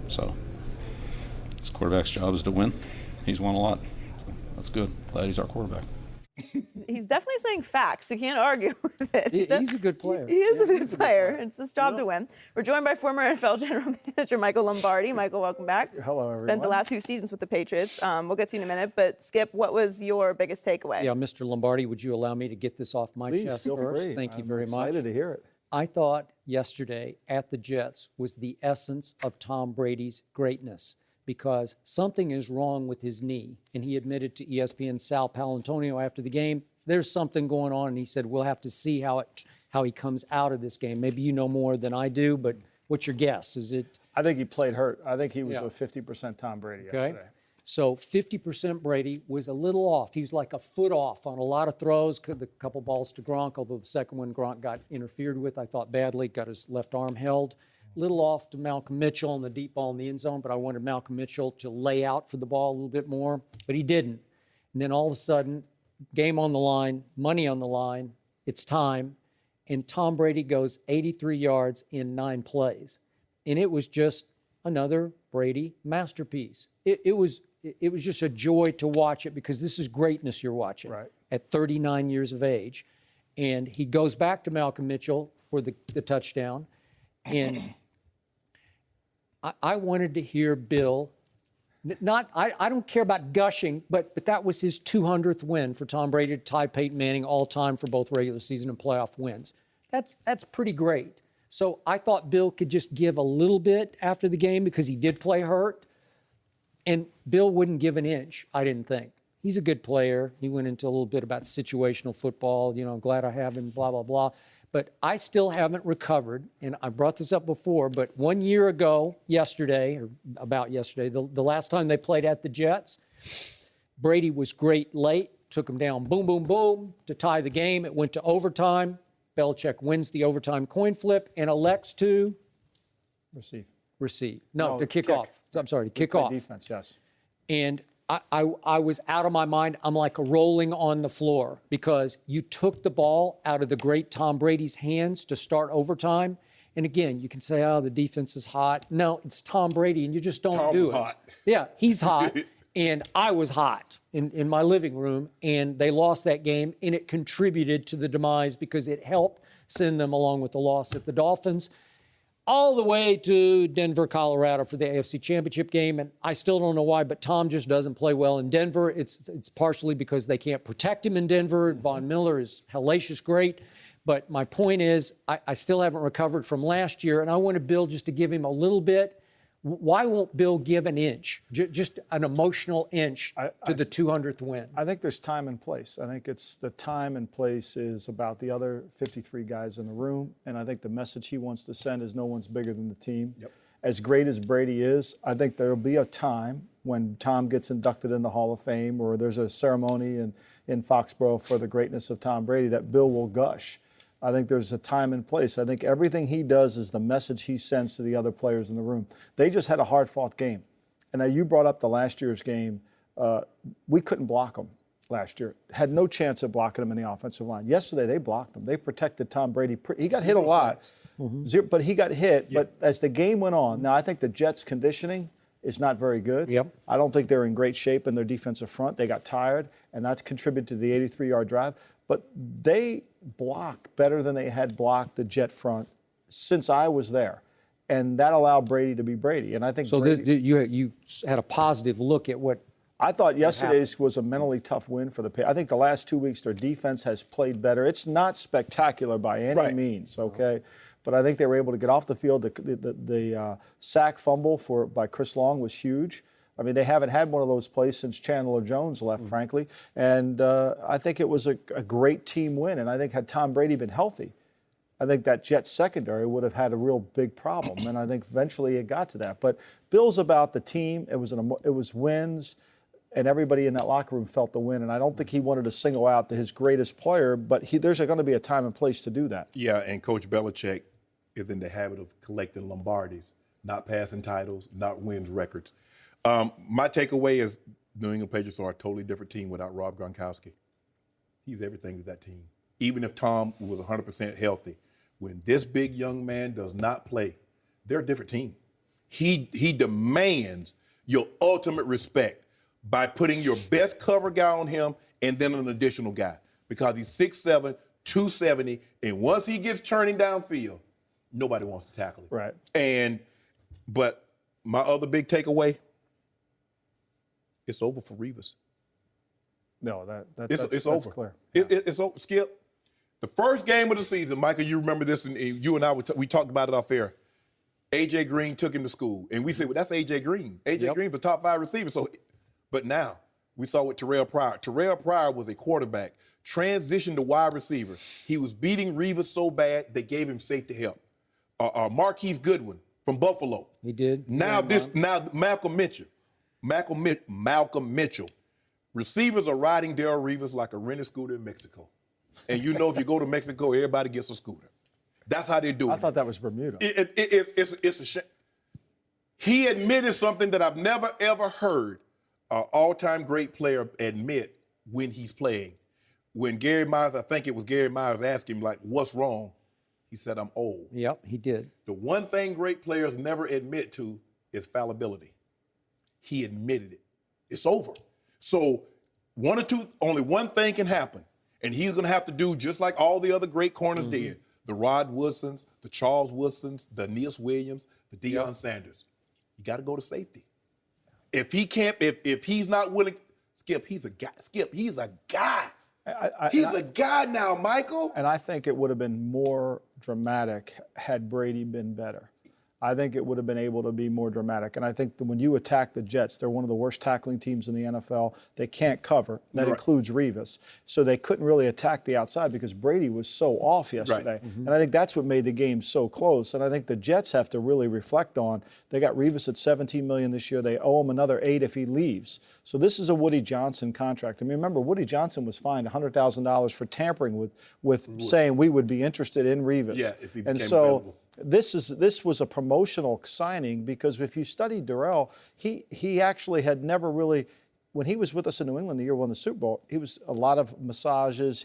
So This quarterback's job is to win. He's won a lot. That's good. Glad he's our quarterback. He's definitely saying facts. You can't argue with it. He's a good player. He is a good player. It's his job to win. We're joined by former NFL General Manager Michael Lombardi. Michael, welcome back. Hello, everyone. Spent the last 2 seasons with the Patriots. We'll get to you in a minute. But, Skip, what was your biggest takeaway? Yeah, Mr. Lombardi, would you allow me to get this off my chest feel first? free. Thank you I'm very much. excited to hear it. I thought yesterday at the Jets was the essence of Tom Brady's greatness, because something is wrong with his knee. And he admitted to ESPN's Sal Paolantonio after the game, there's something going on. And he said, we'll have to see how he comes out of this game. Maybe you know more than I do, but what's your guess? Is it? I think he played hurt. I think he was a 50% Tom Brady yesterday. So 50% Brady was a little off. He was like a foot off on a lot of throws. The couple balls to Gronk, although the second one Gronk got interfered with, I thought badly, got his left arm held. Little off to Malcolm Mitchell on the deep ball in the end zone, but I wanted Malcolm Mitchell to lay out for the ball a little bit more, but he didn't. And then all of a sudden, game on the line, money on the line, it's time, and Tom Brady goes 83 yards in 9 plays. And it was just another Brady masterpiece. It was just a joy to watch it, because this is greatness you're watching at 39 years of age. And he goes back to Malcolm Mitchell for the touchdown. And I wanted to hear Bill, I don't care about gushing, but that was his 200th win for Tom Brady to tie Peyton Manning all time for both regular season and playoff wins. That's pretty great. So I thought Bill could just give a little bit after the game, because he did play hurt. And Bill wouldn't give an inch, I didn't think. He's a good player. He went into a little bit about situational football, I'm glad I have him, blah, blah, blah. But I still haven't recovered, and I brought this up before, but 1 year ago, about yesterday, the last time they played at the Jets, Brady was great late, took him down, boom, boom, boom, to tie the game. It went to overtime. Belichick wins the overtime coin flip and elects to receive. No, to kick off. I'm sorry, to kick off. Defense, yes. And I was out of my mind. I'm like rolling on the floor, because you took the ball out of the great Tom Brady's hands to start overtime. And again, you can say, oh, the defense is hot. No, it's Tom Brady, and you just don't do it. Hot. Yeah, he's hot. And I was hot in my living room, and they lost that game, and it contributed to the demise, because it helped send them, along with the loss at the Dolphins, all the way to Denver, Colorado for the AFC Championship game. And I still don't know why, but Tom just doesn't play well in Denver. It's partially because they can't protect him in Denver. Von Miller is hellacious great. But my point is, I still haven't recovered from last year, and I wanted Bill just to give him a little bit. Why won't Bill give an inch, just an emotional inch to the 200th win? I think there's time and place. I think it's the time and place is about the other 53 guys in the room, and I think the message he wants to send is no one's bigger than the team. Yep. As great as Brady is, I think there'll be a time when Tom gets inducted in the Hall of Fame, or there's a ceremony in Foxborough for the greatness of Tom Brady, that Bill will gush. I think there's a time and place. I think everything he does is the message he sends to the other players in the room. They just had a hard-fought game. And now you brought up the last year's game. We couldn't block them last year. Had no chance of blocking them in the offensive line. Yesterday, they blocked him. They protected Tom Brady. He got hit a lot, but he got hit. Yep. But as the game went on, now I think the Jets' conditioning is not very good. Yep. I don't think they're in great shape in their defensive front. They got tired, and that's contributed to the 83-yard drive. But they blocked better than they had blocked the Jet front since I was there. And that allowed Brady to be Brady. And I think so. You had a positive look at what I thought yesterday's was a mentally tough win for the Patriots. I think the last 2 weeks their defense has played better. It's not spectacular by any means, okay? But I think they were able to get off the field. The sack fumble by Chris Long was huge. I mean, they haven't had one of those plays since Chandler Jones left, frankly. And I think it was a great team win. And I think had Tom Brady been healthy, I think that Jets secondary would have had a real big problem. And I think eventually it got to that. But Bill's about the team. It was wins, and everybody in that locker room felt the win. And I don't think he wanted to single out his greatest player, but there's going to be a time and place to do that. Yeah, and Coach Belichick is in the habit of collecting Lombardis, not passing titles, not wins records. My takeaway is New England Patriots are a totally different team without Rob Gronkowski. He's everything to that team. Even if Tom was 100% healthy, when this big young man does not play, they're a different team. He demands your ultimate respect by putting your best cover guy on him and then an additional guy because he's 6'7", 270, and once he gets churning downfield, nobody wants to tackle him. Right. But my other big takeaway, it's over for Revis. No, it's over. Clear. It's over. Skip, the first game of the season, Michael, you remember this, and you and I, we talked about it off air. A.J. Green took him to school, and we said, well, that's A.J. Green. A.J. Green's the top 5 receiver. So, but now we saw with Terrell Pryor. Terrell Pryor was a quarterback, transitioned to wide receiver. He was beating Revis so bad they gave him safety help. Marquise Goodwin from Buffalo. He did. Now Malcolm Mitchell. Receivers are riding Darrelle Revis like a rented scooter in Mexico. And you know if you go to Mexico, everybody gets a scooter. That's how they do it. I thought that was Bermuda. It's a shame. He admitted something that I've never, ever heard an all-time great player admit when he's playing. When Gary Myers, I think it was Gary Myers, asked him, like, what's wrong? He said, I'm old. Yep, he did. The one thing great players never admit to is fallibility. He admitted it. It's over. So only one thing can happen, and he's going to have to do just like all the other great corners did. The Rod Woodsons, the Charles Woodsons, the Aeneas Williams, the Deion Sanders. You got to go to safety. If he can't, if he's not willing, Skip, he's a guy. Skip, he's a guy. He's a guy now, Michael. And I think it would have been more dramatic had Brady been better. I think it would have been able to be more dramatic. And I think that when you attack the Jets, they're one of the worst tackling teams in the NFL. They can't cover. That includes Revis. So they couldn't really attack the outside because Brady was so off yesterday. Right. And I think that's what made the game so close. And I think the Jets have to really reflect on, they got Revis at $17 million this year. They owe him another $8 million if he leaves. So this is a Woody Johnson contract. I mean, remember, Woody Johnson was fined $100,000 for tampering with saying we would be interested in Revis. Yeah, if he became available. This was a promotional signing because if you study Darrell, he actually had never really, when he was with us in New England the year we won the Super Bowl, he was a lot of massages.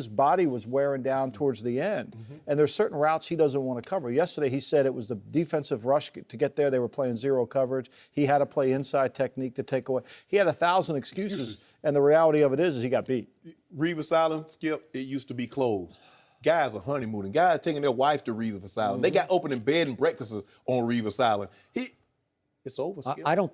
Body was wearing down towards the end. And there's certain routes he doesn't want to cover. Yesterday he said it was the defensive rush to get there. They were playing zero coverage. He had to play inside technique to take away. He had 1,000 excuses. And the reality of it is he got beat. Revis Island, Skip, it used to be closed. Guys are honeymooning. Guys taking their wife to Revis Island. They got opening bed and breakfasts on Revis Island. It's over, Skip. I don't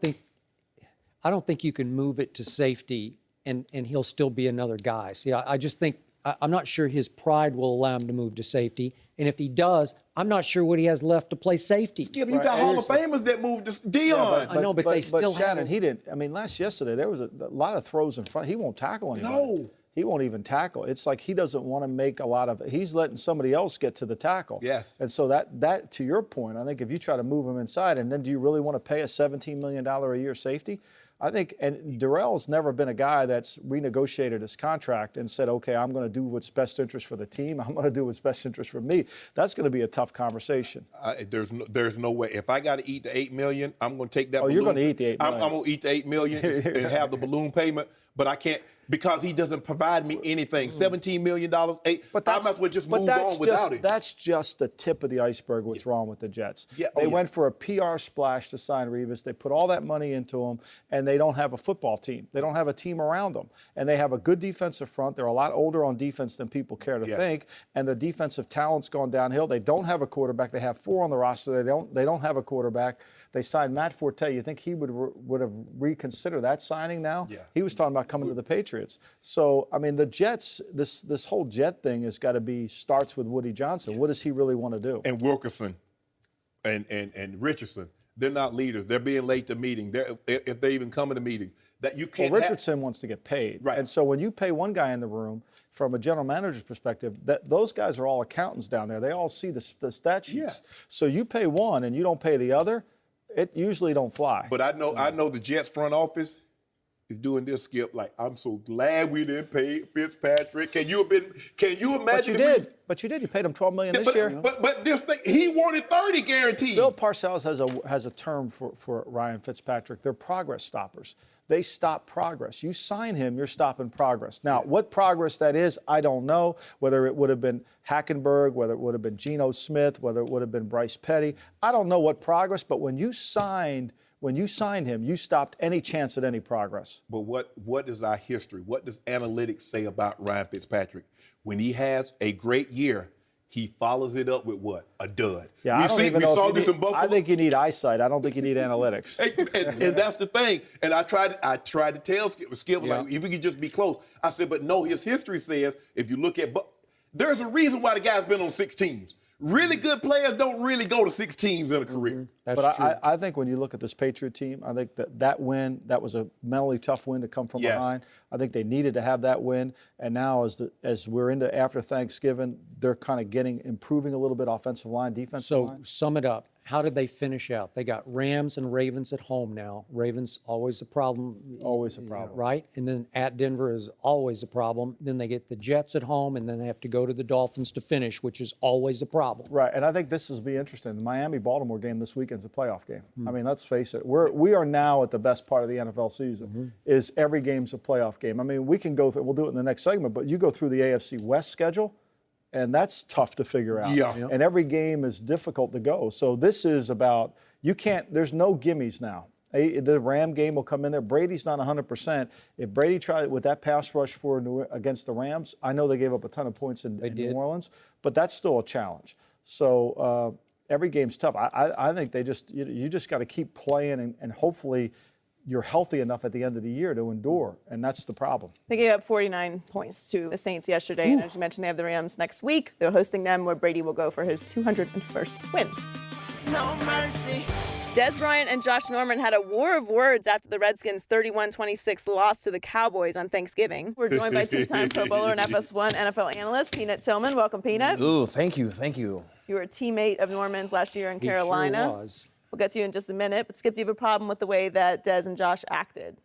think you can move it to safety and he'll still be another guy. See, I just think I'm not sure his pride will allow him to move to safety. And if he does, I'm not sure what he has left to play safety. Skip, you got Hall of Famers that moved to Deion. I know, but they still Shannon, he didn't. I mean, yesterday there was a lot of throws in front. He won't tackle anybody. No. He won't even tackle. It's like he doesn't want to make a lot of. He's letting somebody else get to the tackle. Yes. And so that to your point, I think if you try to move him inside, and then do you really want to pay a $17 million a year safety? I think, and Darrell's never been a guy that's renegotiated his contract and said, okay, I'm going to do what's best interest for the team. I'm going to do what's best interest for me. That's going to be a tough conversation. There's no way. If I got to eat the $8 million, I'm going to take that. Oh, balloon. You're going to eat the $8 million. I'm going to eat the $8 million and have the balloon payment, but I can't. Because he doesn't provide me anything. $17 million, but I might as well just move on without it. That's just the tip of the iceberg, what's wrong with the Jets. Yeah. They went for a PR splash to sign Revis. They put all that money into him, and they don't have a football team. They don't have a team around them. And they have a good defensive front. They're a lot older on defense than people care to think, and the defensive talent's gone downhill. They don't have a quarterback. They have 4 on the roster. They don't have a quarterback. They signed Matt Forte. You think he would have reconsidered that signing now? Yeah. He was talking about coming to the Patriots. So, I mean, the Jets, this whole Jet thing has got to starts with Woody Johnson. What does he really want to do? And Wilkerson and Richardson, they're not leaders. They're being late to meeting. If they even come to the meeting. That you can't. Well, Richardson wants to get paid. Right. And so when you pay one guy in the room, from a general manager's perspective, those guys are all accountants down there. They all see the stat sheets. Yeah. So you pay one and you don't pay the other, it usually don't fly. But I know the Jets front office is doing this, Skip. Like, I'm so glad we didn't pay Fitzpatrick. Can you imagine? But you did. You paid him $12 million this year. But this thing, he wanted 30 guaranteed. Bill Parcells has a term for Ryan Fitzpatrick. They're progress stoppers. They stop progress. You sign him, you're stopping progress. Now, what progress that is, I don't know. Whether it would have been Hackenberg, whether it would have been Geno Smith, whether it would have been Bryce Petty. I don't know what progress, but when you signed When you signed him, you stopped any chance at any progress. But what is our history? What does analytics say about Ryan Fitzpatrick? When he has a great year, he follows it up with what? A dud. Yeah, I don't even know saw if this in Buffalo. I think you need eyesight. I don't think you need analytics. and that's the thing. And I tried to tell Skip, like, if we could just be close. I said, but no, his history says, if you look at, there's a reason why the guy's been on 6 teams. Really good players don't really go to 6 teams in a career. That's but true. I think when you look at this Patriot team, I think that win, that was a mentally tough win to come from behind. I think they needed to have that win. And now as we're into after Thanksgiving, they're kind of improving a little bit offensive line, defensive line. So sum it up. How did they finish out? They got Rams and Ravens at home now. Ravens, always a problem. Always a problem. Right? And then at Denver is always a problem. Then they get the Jets at home, and then they have to go to the Dolphins to finish, which is always a problem. Right, and I think this will be interesting. The Miami-Baltimore game this weekend's a playoff game. I mean, let's face it. We are now at the best part of the NFL season, is every game's a playoff game. I mean, we can go through, we'll do it in the next segment, but you go through the AFC West schedule, and that's tough to figure out. Yeah. And every game is difficult to go. So this is about, there's no gimmies now. The Ram game will come in there. Brady's not 100%. If Brady tried with that pass rush against the Rams, I know they gave up a ton of points in New Orleans, but that's still a challenge. So every game's tough. I think you just got to keep playing and hopefully you're healthy enough at the end of the year to endure, and that's the problem. They gave up 49 points to the Saints yesterday, and as you mentioned, they have the Rams next week. They're hosting them, where Brady will go for his 201st win. No mercy. Des Bryant and Josh Norman had a war of words after the Redskins' 31-26 loss to the Cowboys on Thanksgiving. We're joined by two-time Pro Bowler and FS1 NFL analyst Peanut Tillman. Welcome, Peanut. Ooh, thank you. You were a teammate of Norman's last year in Carolina. He sure was. We'll get to you in just a minute, but Skip, do you have a problem with the way that Des and Josh acted?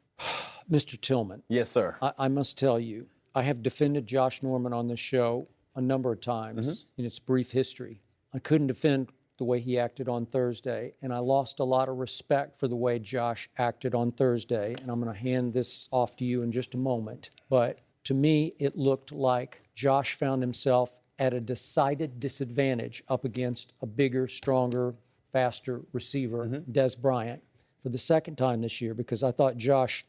Mr. Tillman. Yes, sir. I must tell you, I have defended Josh Norman on this show a number of times in its brief history. I couldn't defend the way he acted on Thursday, and I lost a lot of respect for the way Josh acted on Thursday, and I'm going to hand this off to you in just a moment. But to me, it looked like Josh found himself at a decided disadvantage up against a bigger, stronger, faster receiver, Des Bryant, for the second time this year, because I thought Josh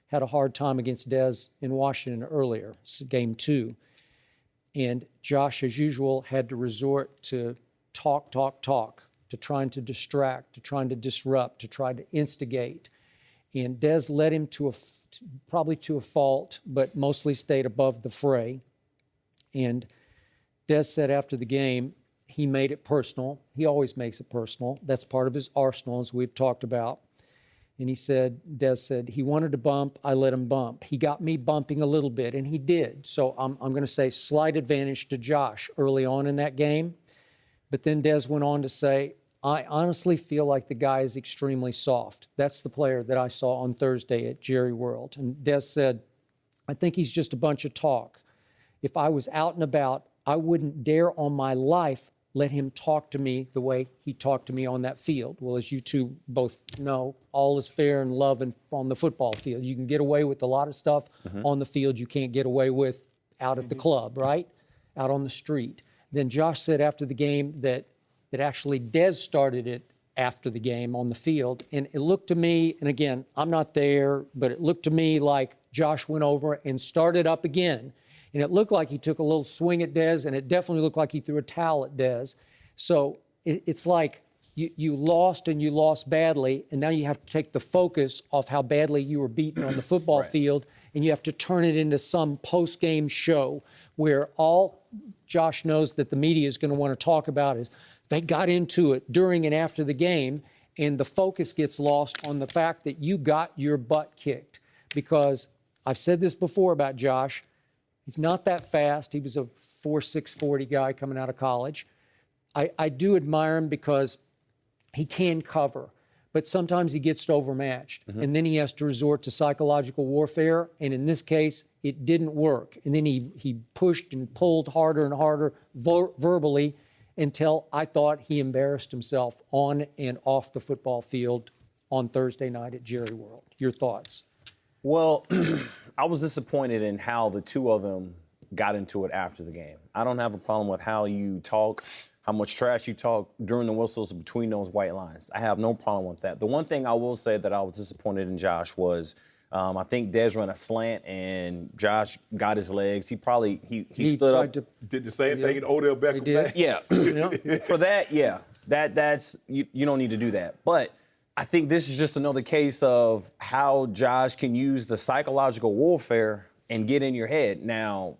had a hard time against Des in Washington earlier, game 2. And Josh, as usual, had to resort to talk, to trying to distract, to trying to disrupt, to try to instigate. And Des led him probably to a fault, but mostly stayed above the fray. And Des said after the game, he made it personal. He always makes it personal. That's part of his arsenal, as we've talked about. And Des said, he wanted to bump, I let him bump. He got me bumping a little bit, and he did. So I'm going to say slight advantage to Josh early on in that game. But then Des went on to say, I honestly feel like the guy is extremely soft. That's the player that I saw on Thursday at Jerry World. And Des said, I think he's just a bunch of talk. If I was out and about, I wouldn't dare on my life let him talk to me the way he talked to me on that field. Well, as you two both know, all is fair in love and on the football field. You can get away with a lot of stuff on the field you can't get away with out at the club, right? Out on the street. Then Josh said after the game that actually Des started it after the game on the field. And it looked to me, and again, I'm not there, but it looked to me like Josh went over and started up again. And it looked like he took a little swing at Des, and it definitely looked like he threw a towel at Des. So it's like you lost, and you lost badly, and now you have to take the focus off how badly you were beaten on the football field, and you have to turn it into some post-game show where all Josh knows that the media is going to want to talk about is they got into it during and after the game, and the focus gets lost on the fact that you got your butt kicked. Because I've said this before about Josh, he's not that fast. He was a 4.6 40 guy coming out of college. I do admire him because he can cover, but sometimes he gets overmatched. And then he has to resort to psychological warfare. And in this case, it didn't work. And then he pushed and pulled harder and harder verbally until I thought he embarrassed himself on and off the football field on Thursday night at Jerry World. Your thoughts? Well, I was disappointed in how the two of them got into it after the game. I don't have a problem with how you talk how much trash you talk during the whistles between those white lines. I have no problem with that. The one thing I will say that I was disappointed in Josh was I think Dez ran a slant and Josh got his legs. He stood up. Did the same thing in Odell Beckham. Yeah. For that, yeah. That's you don't need to do that. But I think this is just another case of how Josh can use the psychological warfare and get in your head. Now,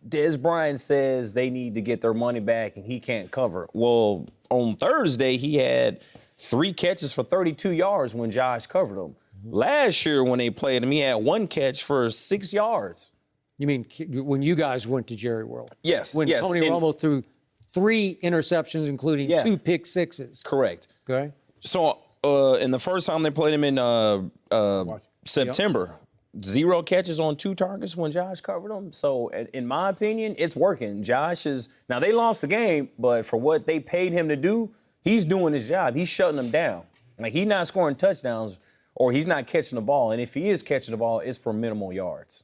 Dez Bryant says they need to get their money back and he can't cover. Well, on Thursday, he had 3 catches for 32 yards when Josh covered him. Last year when they played him, he had 1 catch for 6 yards. You mean when you guys went to Jerry World? Yes. When yes. Tony Romo threw 3 interceptions, including 2 pick sixes. Correct. Okay. So in the first time they played him in September, 0 catches on 2 targets when Josh covered him. So in my opinion, it's working. Josh is now they lost the game, but for what they paid him to do, he's doing his job. He's shutting them down. Like he's not scoring touchdowns or he's not catching the ball. And if he is catching the ball, it's for minimal yards.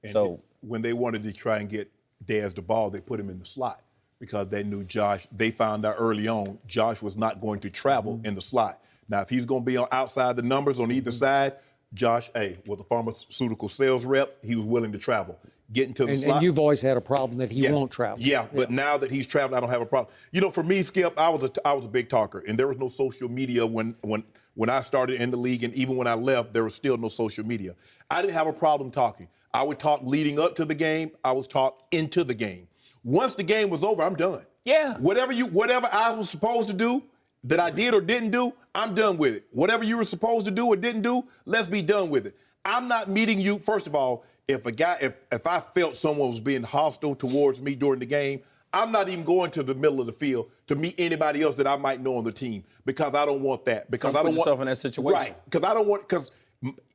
And when they wanted to try and get Dez the ball, they put him in the slot because they knew Josh. They found out early on Josh was not going to travel in the slot. Now, if he's going to be on outside the numbers on either side, Josh, was a pharmaceutical sales rep. He was willing to travel. Getting to the slot. And you've always had a problem that he won't travel. Yeah, but now that he's traveling, I don't have a problem. You know, for me, Skip, I was a big talker, and there was no social media when I started in the league, and even when I left, there was still no social media. I didn't have a problem talking. I would talk leading up to the game. I would talk into the game. Once the game was over, I'm done. Yeah. Whatever I was supposed to do, that I did or didn't do, I'm done with it. Whatever you were supposed to do or didn't do, let's be done with it. I'm not meeting you. First of all, if I felt someone was being hostile towards me during the game, I'm not even going to the middle of the field to meet anybody else that I might know on the team because I don't want that. Because I don't put yourself in that situation. Right. Because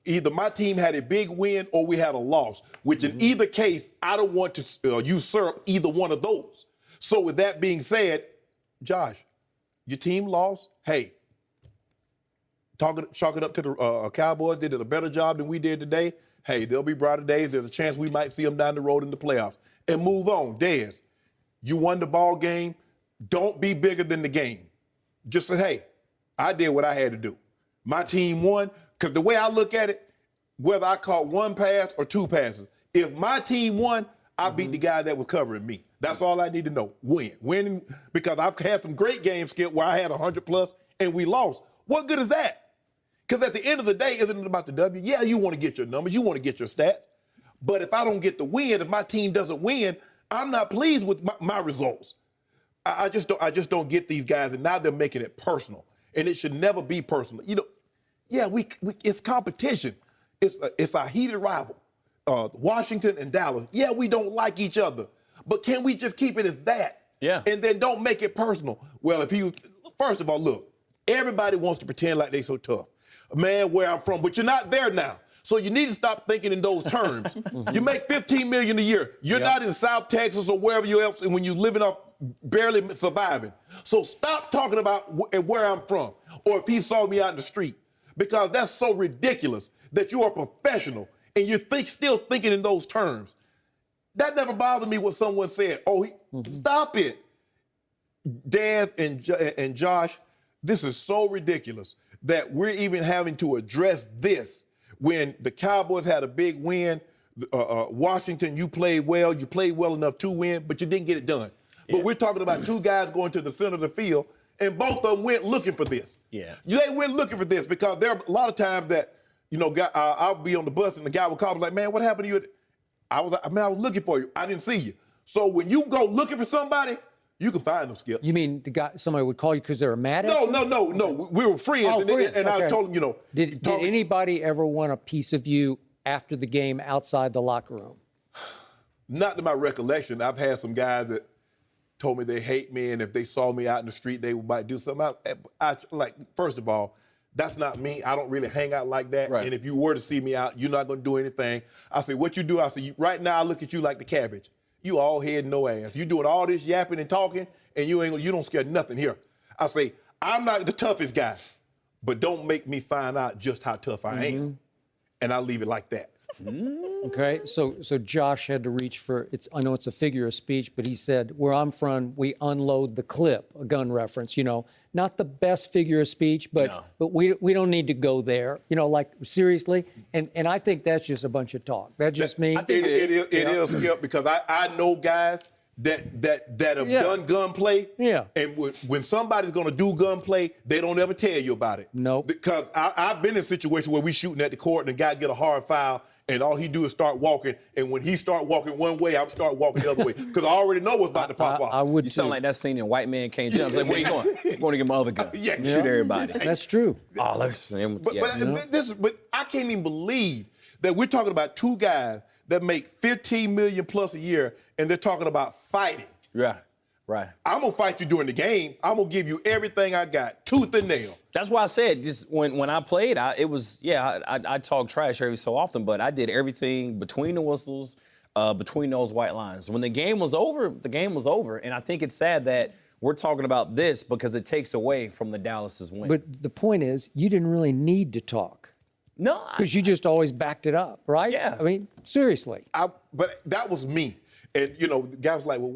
either my team had a big win or we had a loss, which in either case, I don't want to usurp either one of those. So with that being said, Josh, your team lost. Hey, chalk it up to the Cowboys. They did a better job than we did today. Hey, there'll be brighter days. There's a chance we might see them down the road in the playoffs. And move on. Dez, you won the ball game. Don't be bigger than the game. Just say, hey, I did what I had to do. My team won. Because the way I look at it, whether I caught 1 pass or 2 passes, if my team won, I beat the guy that was covering me. That's all I need to know. Winning, because I've had some great games, Skip, where I had 100+ and we lost. What good is that? Because at the end of the day, isn't it about the W? Yeah, you want to get your numbers, you want to get your stats. But if I don't get the win, if my team doesn't win, I'm not pleased with my results. I just don't get these guys, and now they're making it personal. And it should never be personal. You know, yeah, it's competition. It's a heated rival. Washington and Dallas. Yeah, we don't like each other. But can we just keep it as that? Yeah. And then don't make it personal. Well, first of all, look, everybody wants to pretend like they're so tough. Man, where I'm from, but you're not there now. So you need to stop thinking in those terms. You make $15 million a year. You're not in South Texas or wherever you else, and when you're living off barely surviving. So stop talking about where I'm from or if he saw me out in the street, because that's so ridiculous that you're a professional and you're still thinking in those terms. That never bothered me what someone said. Stop it. Dez and Josh, this is so ridiculous that we're even having to address this when the Cowboys had a big win. Washington, you played well enough to win, but you didn't get it done. Yeah. But we're talking about 2 guys going to the center of the field, and both of them went looking for this. Yeah. They went looking for this because there are a lot of times that, I'll be on the bus and the guy will call me like, man, what happened to you? I was looking for you. I didn't see you. So when you go looking for somebody, you can find them, Skip. You mean somebody would call you because they were mad at you? No. We were friends. Oh, friends. And Okay. I told him, Did anybody ever want a piece of you after the game outside the locker room? Not to my recollection. I've had some guys that told me they hate me, and if they saw me out in the street, they might do something. First of all, that's not me. I don't really hang out like that. Right. And if you were to see me out, you're not going to do anything. I say, what you do? I say, right now I look at you like the cabbage. You all head, no ass. You doing all this yapping and talking, and you don't scare nothing here. I say, I'm not the toughest guy, but don't make me find out just how tough I am. And I'll leave it like that. Okay, so Josh had to reach for I know it's a figure of speech, but he said, where I'm from, we unload the clip, a gun reference, not the best figure of speech, but we don't need to go there, like seriously. And I think that's just a bunch of talk. That's just me. I think it is, Skip, because I know guys that have done gunplay. Yeah. And when somebody's going to do gunplay, they don't ever tell you about it. Nope. Because I've been in situations where we shooting at the court and the guy get a hard foul, and all he do is start walking. And when he start walking one way, I start walking the other way because I already know what's about to pop off. I would You sound like that scene in White Man Can't Jump. It's like, where you going? I'm going to get my other gun. Yeah. Shoot everybody. That's true. Oh, listen. But I can't even believe that we're talking about two guys that make $15 million plus a year, and they're talking about fighting. Yeah, right. I'm gonna fight you during the game. I'm gonna give you everything I got, tooth and nail. That's why I said just when I played, I talk trash every so often, but I did everything between the whistles, between those white lines. When the game was over, the game was over, and I think it's sad that we're talking about this because it takes away from the Dallas's win. But the point is, you didn't really need to talk. No, because you just always backed it up, right? Yeah. I mean, seriously. But that was me. And, the guy was like, well,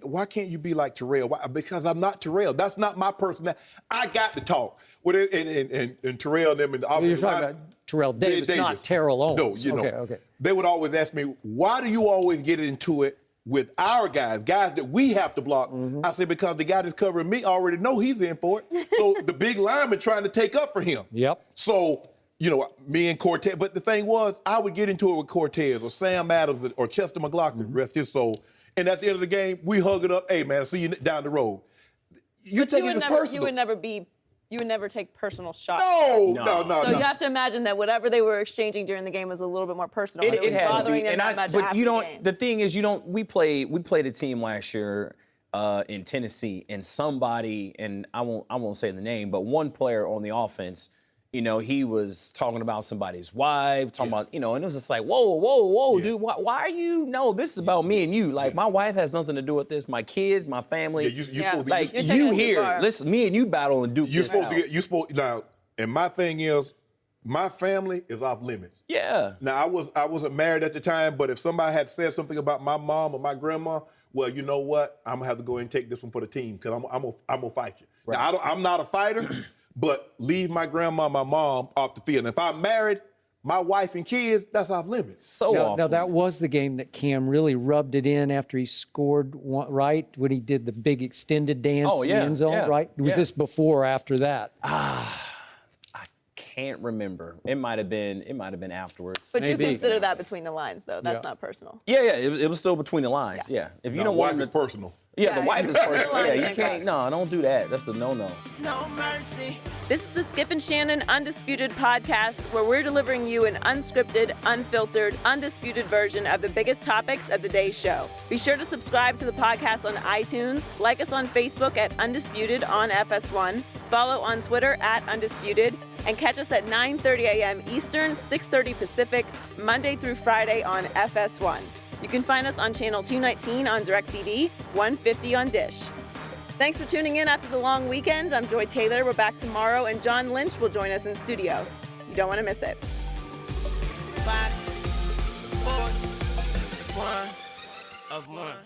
why can't you be like Terrell? Why? Because I'm not Terrell. That's not my personality. I got to talk. And Terrell and them in the office. You're talking about Terrell Davis, not Terrell Owens. No, Okay. They would always ask me, why do you always get into it with our guys that we have to block? I said, because the guy that's covering me already know he's in for it. So the big lineman trying to take up for him. Yep. So, me and Cortez, but the thing was, I would get into it with Cortez or Sam Adams or Chester McLaughlin, rest his soul. And at the end of the game, we hug it up. Hey, man, see you down the road. You take it as personal. You would never take personal shots. No. So you have to imagine that whatever they were exchanging during the game was a little bit more personal. It was had bothering them that much after the game. The thing is, we played a team last year in Tennessee, and somebody, and I won't say the name, but one player on the offense, he was talking about somebody's wife, talking about, and it was just like, whoa, dude, why are you? No, this is about me and you. Like, my wife has nothing to do with this. My kids, my family. You here. Listen, me and you battle and duke this out. Now, and my thing is, my family is off limits. Yeah. Now, I wasn't married at the time, but if somebody had said something about my mom or my grandma, well, you know what? I'm going to have to go and take this one for the team because I'm going to fight you. Right. Now, I'm not a fighter. But leave my grandma, my mom off the field. And if I'm married, my wife and kids, that's off limits. Now, that was the game that Cam really rubbed it in after he scored, right? When he did the big extended dance in the end zone, right? Was this before or after that? Can't remember. It might have been afterwards. But you consider that between the lines, though. That's not personal. Yeah. It was still between the lines. Yeah. If you don't want to, it's personal. Yeah, the wife is personal. Yeah, you can't. No, don't do that. That's a no-no. No mercy. This is the Skip and Shannon Undisputed podcast, where we're delivering you an unscripted, unfiltered, undisputed version of the biggest topics of the day's show. Be sure to subscribe to the podcast on iTunes, like us on Facebook at Undisputed on FS1, follow on Twitter at Undisputed, and catch us at 9:30 a.m. Eastern, 6:30 Pacific, Monday through Friday on FS1. You can find us on Channel 219 on DirecTV, 150 on Dish. Thanks for tuning in after the long weekend. I'm Joy Taylor. We're back tomorrow, and John Lynch will join us in studio. You don't want to miss it. Fox Sports, one of one.